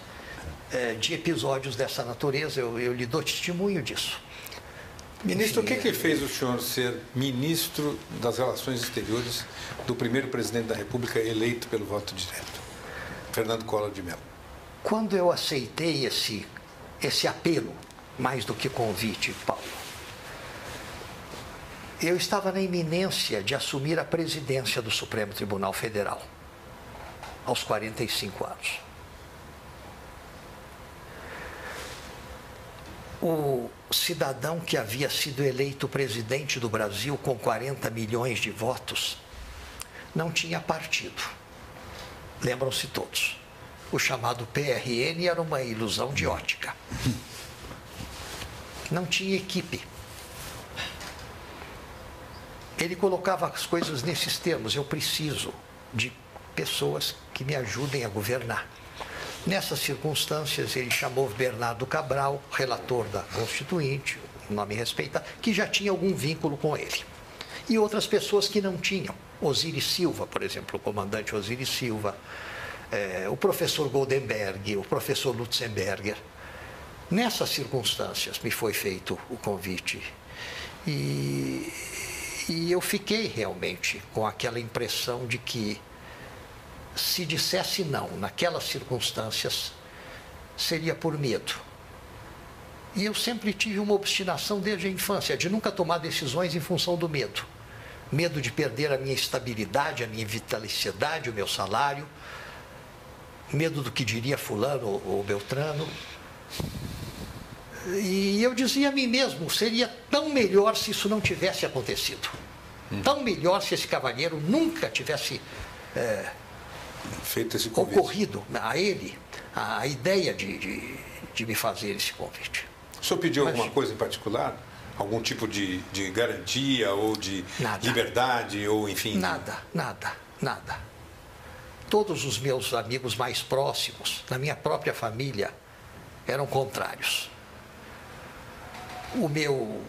de episódios dessa natureza. Eu lhe dou testemunho disso. Ministro, o que fez o senhor ser ministro das Relações Exteriores do primeiro presidente da República eleito pelo voto direto, Fernando Collor de Mello? Quando eu aceitei esse apelo, mais do que convite, Paulo, eu estava na iminência de assumir a presidência do Supremo Tribunal Federal, aos 45 anos. O cidadão que havia sido eleito presidente do Brasil com 40 milhões de votos não tinha partido. Lembram-se todos. O chamado PRN era uma ilusão de ótica. Não tinha equipe. Ele colocava as coisas nesses termos: eu preciso de pessoas que me ajudem a governar. Nessas circunstâncias, ele chamou Bernardo Cabral, relator da Constituinte, nome respeitado, que já tinha algum vínculo com ele. E outras pessoas que não tinham. Osiris Silva, por exemplo, o comandante Osiris Silva, o professor Goldenberg, o professor Lutzenberger. Nessas circunstâncias me foi feito o convite. E eu fiquei realmente com aquela impressão de que, se dissesse não naquelas circunstâncias, seria por medo. E eu sempre tive uma obstinação desde a infância, de nunca tomar decisões em função do medo. Medo de perder a minha estabilidade, a minha vitalicidade, o meu salário. Medo do que diria fulano ou Beltrano. E eu dizia a mim mesmo, seria tão melhor se isso não tivesse acontecido. Tão melhor se esse cavalheiro nunca tivesse feito esse convite. Ocorrido a ele a ideia de me fazer esse convite. O senhor pediu alguma coisa em particular? Algum tipo de garantia ou de liberdade ou enfim? Nada. Todos os meus amigos mais próximos, na minha própria família, eram contrários. O meu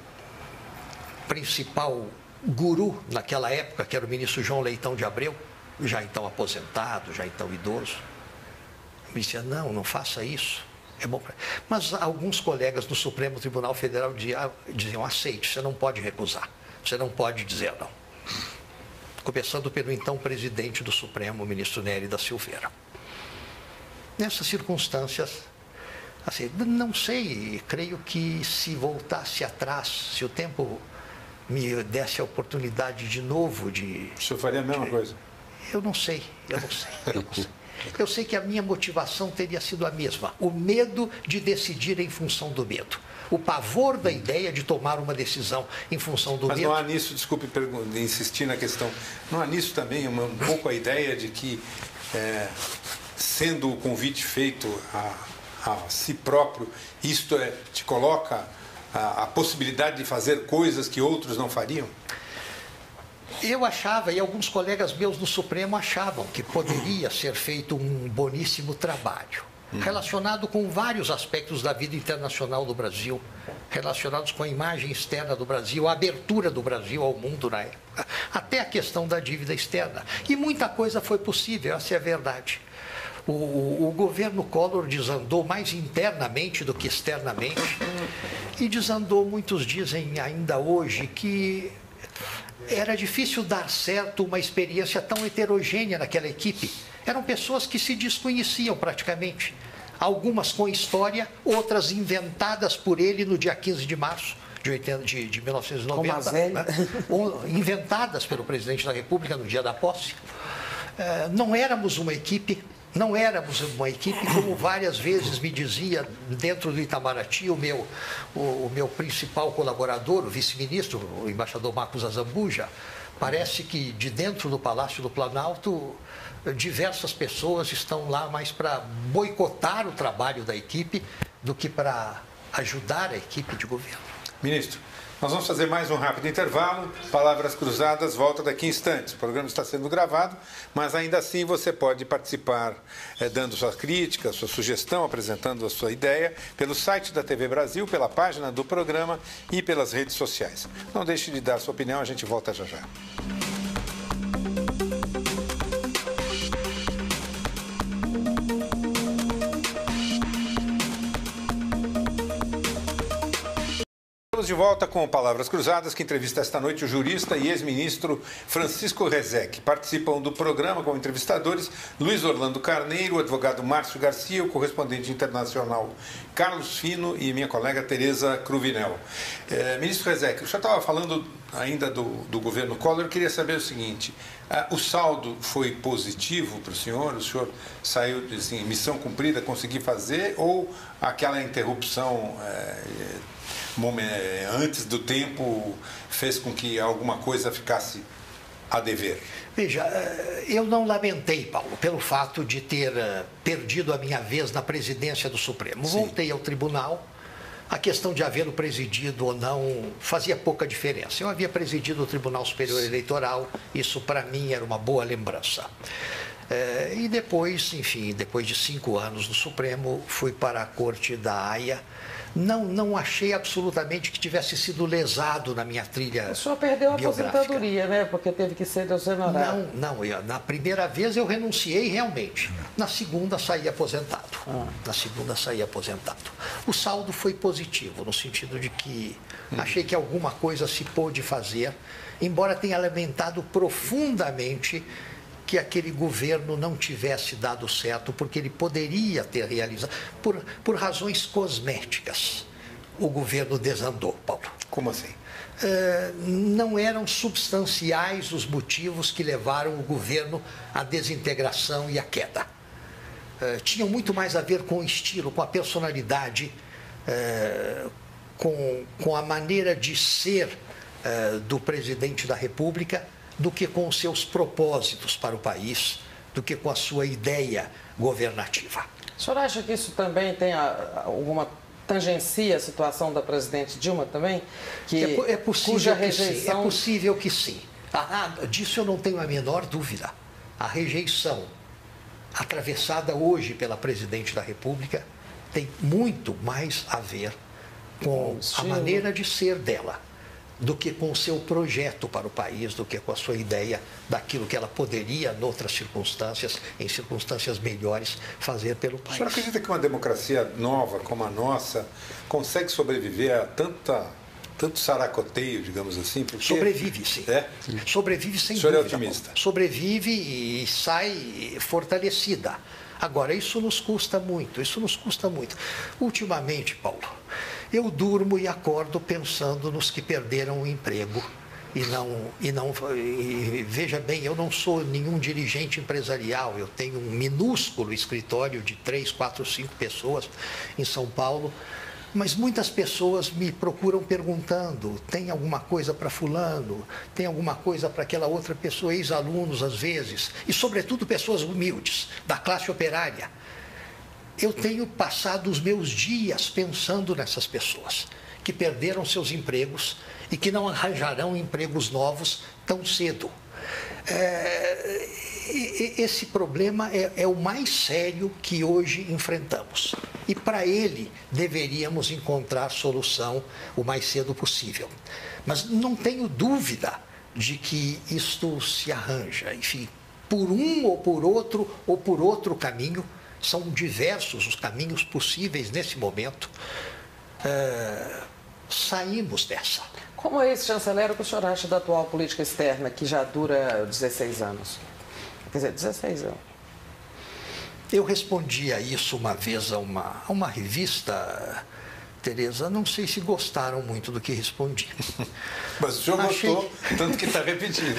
principal guru naquela época, que era o ministro João Leitão de Abreu, já então aposentado, já então idoso, me dizia, não faça isso, é bom. Mas alguns colegas do Supremo Tribunal Federal diziam, aceite, você não pode recusar, você não pode dizer não. Começando pelo então presidente do Supremo, o ministro Nery da Silveira. Nessas circunstâncias, assim, não sei, creio que se voltasse atrás, se o tempo me desse a oportunidade de novo de... O senhor faria a mesma coisa? Eu não sei. Eu sei que a minha motivação teria sido a mesma. O medo de decidir em função do medo. O pavor da ideia de tomar uma decisão em função do medo. Mas não há nisso, desculpe insistir na questão, não há nisso também um pouco a ideia de que, sendo o convite feito a si próprio, isto te coloca a possibilidade de fazer coisas que outros não fariam? Eu achava, e alguns colegas meus do Supremo achavam, que poderia ser feito um boníssimo trabalho, relacionado com vários aspectos da vida internacional do Brasil, relacionados com a imagem externa do Brasil, a abertura do Brasil ao mundo na época, até a questão da dívida externa. E muita coisa foi possível, essa é a verdade. O governo Collor desandou mais internamente do que externamente, e desandou, muitos dizem ainda hoje, que Era difícil dar certo uma experiência tão heterogênea naquela equipe. Eram pessoas que se desconheciam praticamente. Algumas com história, outras inventadas por ele no dia 15 de março de 1990. Né? Inventadas pelo presidente da República no dia da posse. Não éramos uma equipe, como várias vezes me dizia dentro do Itamaraty o meu principal colaborador, o vice-ministro, o embaixador Marcos Azambuja. Parece que de dentro do Palácio do Planalto diversas pessoas estão lá mais para boicotar o trabalho da equipe do que para ajudar a equipe de governo. Ministro, nós vamos fazer mais um rápido intervalo. Palavras Cruzadas volta daqui a instantes. O programa está sendo gravado, mas ainda assim você pode participar dando sua crítica, sua sugestão, apresentando a sua ideia pelo site da TV Brasil, pela página do programa e pelas redes sociais. Não deixe de dar sua opinião, a gente volta já já. Estamos de volta com Palavras Cruzadas, que entrevista esta noite o jurista e ex-ministro Francisco Rezec. Participam do programa como entrevistadores Luiz Orlando Carneiro, o advogado Márcio Garcia, o correspondente internacional Carlos Fino e minha colega Tereza Cruvinel. Ministro Rezec, o senhor estava falando ainda do governo Collor. Eu queria saber o seguinte: o saldo foi positivo para o senhor saiu assim, missão cumprida, conseguiu fazer, ou aquela interrupção antes do tempo fez com que alguma coisa ficasse a dever? Veja, eu não lamentei, Paulo, pelo fato de ter perdido a minha vez na presidência do Supremo. Sim. Voltei ao tribunal. A questão de havê-lo presidido ou não fazia pouca diferença. Eu havia presidido o Tribunal Superior Eleitoral, isso para mim era uma boa lembrança. E depois, enfim, depois de 5 anos no Supremo, fui para a Corte da Haia. Não achei absolutamente que tivesse sido lesado na minha trilha. O senhor perdeu a aposentadoria, né? Porque teve que ser exonerado. Não. Na primeira vez eu renunciei realmente. Na segunda saí aposentado. O saldo foi positivo, no sentido de que achei que alguma coisa se pôde fazer, embora tenha lamentado profundamente que aquele governo não tivesse dado certo, porque ele poderia ter realizado, por razões cosméticas. O governo desandou, Paulo. Como assim? Não eram substanciais os motivos que levaram o governo à desintegração e à queda. Tinham muito mais a ver com o estilo, com a personalidade, com a maneira de ser do presidente da República, do que com os seus propósitos para o país, do que com a sua ideia governativa. O senhor acha que isso também tem alguma tangencia a situação da presidente Dilma também? É possível que sim. Disso eu não tenho a menor dúvida. A rejeição atravessada hoje pela presidente da República tem muito mais a ver com a maneira de ser dela, do que com o seu projeto para o país, do que com a sua ideia daquilo que ela poderia, em outras circunstâncias, em circunstâncias melhores, fazer pelo país. O senhor acredita que uma democracia nova como a nossa consegue sobreviver a tanto saracoteio, digamos assim? Porque... Sobrevive, sim. Sobrevive sem dúvida. O senhor é otimista? Sobrevive e sai fortalecida. Agora, isso nos custa muito. Ultimamente, Paulo, eu durmo e acordo pensando nos que perderam o emprego e veja bem, eu não sou nenhum dirigente empresarial, eu tenho um minúsculo escritório de 3, 4, 5 pessoas em São Paulo, mas muitas pessoas me procuram perguntando: tem alguma coisa para fulano? Tem alguma coisa para aquela outra pessoa? Ex-alunos, às vezes, e sobretudo pessoas humildes, da classe operária. Eu tenho passado os meus dias pensando nessas pessoas que perderam seus empregos e que não arranjarão empregos novos tão cedo. Esse problema é o mais sério que hoje enfrentamos. E para ele deveríamos encontrar solução o mais cedo possível. Mas não tenho dúvida de que isto se arranja. Enfim, por um ou por outro caminho. São diversos os caminhos possíveis nesse momento. Saímos dessa. Como ex-chanceler, o que o senhor acha da atual política externa, que já dura 16 anos? Quer dizer, 16 anos. Eu respondi a isso uma vez a uma revista, Tereza, não sei se gostaram muito do que respondi. Mas o senhor gostou, tanto que está repetindo.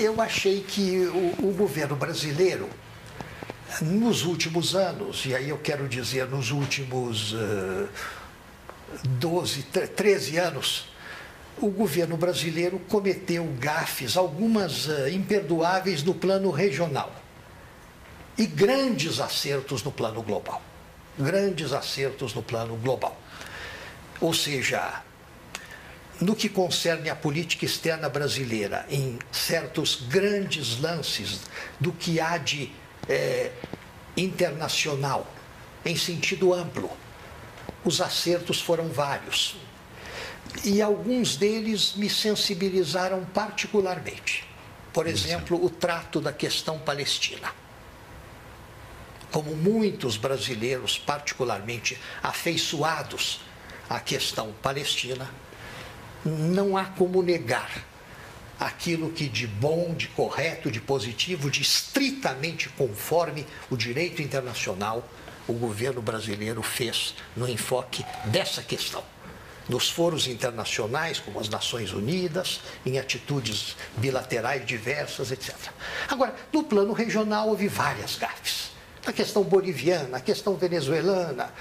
Eu achei que o governo brasileiro, nos últimos anos, e aí eu quero dizer nos últimos 13 anos, o governo brasileiro cometeu gafes, algumas imperdoáveis no plano regional e grandes acertos no plano global. Grandes acertos no plano global. Ou seja, no que concerne à política externa brasileira, em certos grandes lances do que há de internacional, em sentido amplo, os acertos foram vários. E alguns deles me sensibilizaram particularmente. Por exemplo, o trato da questão palestina. Como muitos brasileiros, particularmente afeiçoados à questão palestina, não há como negar aquilo que de bom, de correto, de positivo, de estritamente conforme o direito internacional, o governo brasileiro fez no enfoque dessa questão. Nos foros internacionais, como as Nações Unidas, em atitudes bilaterais diversas, etc. Agora, no plano regional, houve várias gafes. A questão boliviana, a questão venezuelana,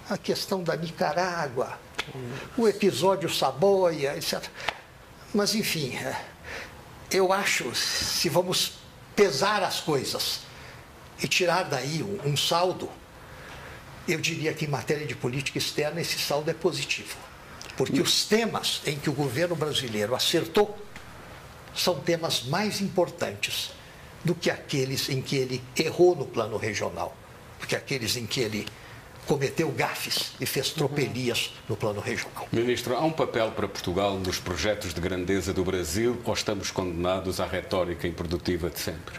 a questão da Nicarágua, o episódio Saboia, etc. Mas, enfim, eu acho, se vamos pesar as coisas e tirar daí um saldo, eu diria que em matéria de política externa esse saldo é positivo. Porque os temas em que o governo brasileiro acertou são temas mais importantes do que aqueles em que ele errou no plano regional, do que aqueles em que ele cometeu gafes e fez tropelias no plano regional. Ministro, há um papel para Portugal nos projetos de grandeza do Brasil ou estamos condenados à retórica improdutiva de sempre?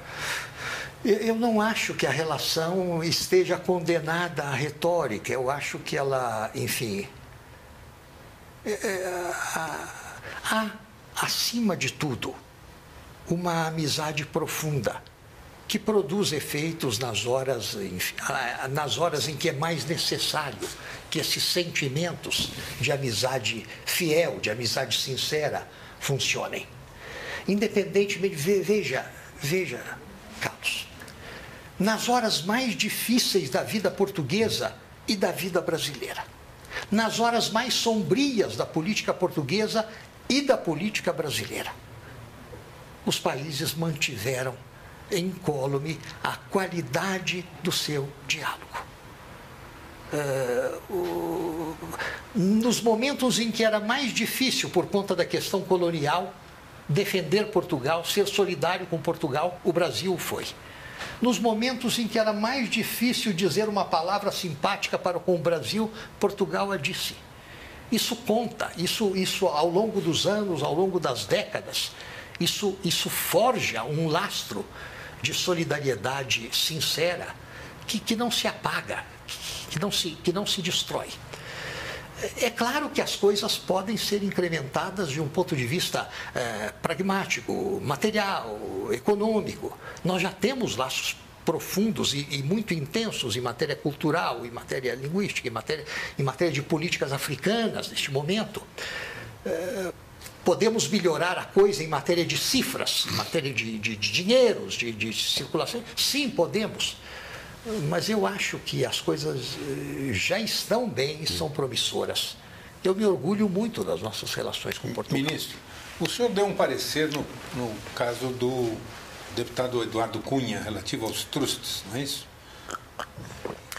Eu não acho que a relação esteja condenada à retórica. Eu acho que ela, enfim... há, acima de tudo, uma amizade profunda que produz efeitos nas horas em que é mais necessário que esses sentimentos de amizade fiel, de amizade sincera, funcionem. Independentemente, veja, Carlos, nas horas mais difíceis da vida portuguesa e da vida brasileira, nas horas mais sombrias da política portuguesa e da política brasileira, os países mantiveram incólume a qualidade do seu diálogo. Nos momentos em que era mais difícil, por conta da questão colonial, defender Portugal, ser solidário com Portugal, o Brasil foi. Nos momentos em que era mais difícil dizer uma palavra simpática com o Brasil, Portugal a disse. Isso conta, isso ao longo dos anos, ao longo das décadas, isso forja um lastro de solidariedade sincera que não se apaga, que não se destrói. É claro que as coisas podem ser incrementadas de um ponto de vista pragmático, material, econômico. Nós já temos laços profundos e muito intensos em matéria cultural, em matéria linguística, em matéria de políticas africanas neste momento. Podemos melhorar a coisa em matéria de cifras, em matéria de dinheiros, de circulação? Sim, podemos. Mas eu acho que as coisas já estão bem e são promissoras. Eu me orgulho muito das nossas relações com Portugal. Ministro, o senhor deu um parecer no caso do deputado Eduardo Cunha, relativo aos trusts, não é isso?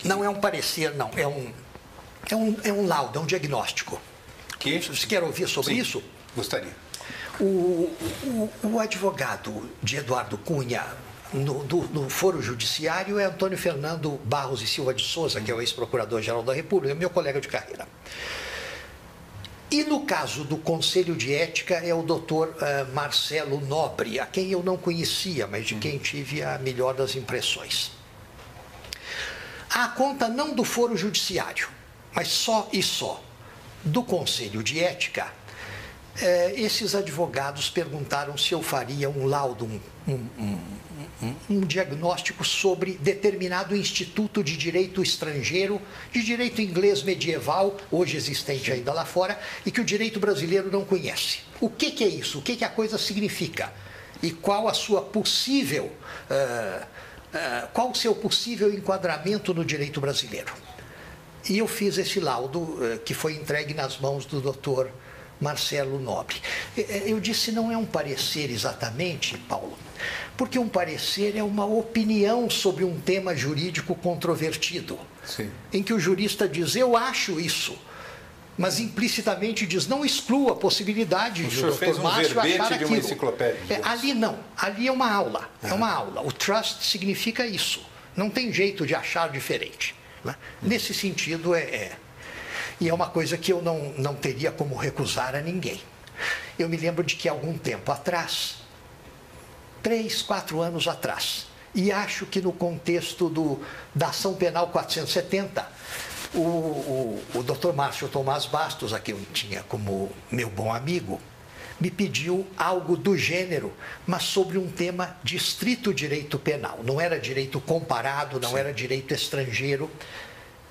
Não é um parecer, não. É um laudo, é um diagnóstico. Você quer ouvir sobre isso? Gostaria. O advogado de Eduardo Cunha no foro judiciário é Antônio Fernando Barros e Silva de Souza, que é o ex-procurador-geral da República, meu colega de carreira. E no caso do Conselho de Ética é o doutor Marcelo Nobre, a quem eu não conhecia, mas de quem tive a melhor das impressões. A conta não do foro judiciário, mas só do Conselho de Ética, esses advogados perguntaram se eu faria um laudo, um diagnóstico sobre determinado instituto de direito estrangeiro, de direito inglês medieval, hoje existente ainda lá fora, e que o direito brasileiro não conhece. O que é isso? O que a coisa significa? E qual a sua possível, qual o seu possível enquadramento no direito brasileiro? E eu fiz esse laudo que foi entregue nas mãos do doutor Marcelo Nobre. Eu disse, não é um parecer exatamente, Paulo, porque um parecer é uma opinião sobre um tema jurídico controvertido. Sim. Em que o jurista diz, eu acho isso, mas implicitamente diz, não exclua a possibilidade de o doutor Márcio achar aquilo. De uma enciclopédia. Ali não, ali é uma aula, é uma aula. O trust significa isso, não tem jeito de achar diferente. Né? Nesse sentido, e é uma coisa que eu não teria como recusar a ninguém. Eu me lembro de que algum tempo atrás, 3, 4 anos atrás, e acho que no contexto da ação penal 470, o Dr. Márcio Tomás Bastos, a quem eu tinha como meu bom amigo, me pediu algo do gênero, mas sobre um tema de estrito direito penal. Não era direito comparado, não era direito estrangeiro,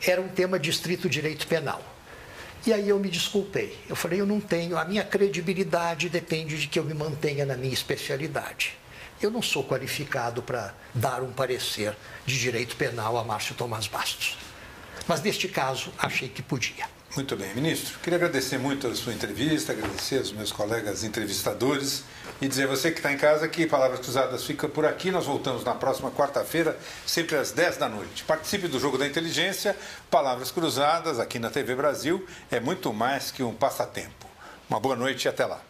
era um tema de estrito direito penal. E aí eu me desculpei. Eu falei, eu não tenho, a minha credibilidade depende de que eu me mantenha na minha especialidade. Eu não sou qualificado para dar um parecer de direito penal a Márcio Tomás Bastos. Mas neste caso, achei que podia. Muito bem, ministro. Queria agradecer muito a sua entrevista, agradecer aos meus colegas entrevistadores e dizer a você que está em casa que Palavras Cruzadas fica por aqui. Nós voltamos na próxima quarta-feira, sempre às 10 da noite. Participe do Jogo da Inteligência. Palavras Cruzadas, aqui na TV Brasil, é muito mais que um passatempo. Uma boa noite e até lá.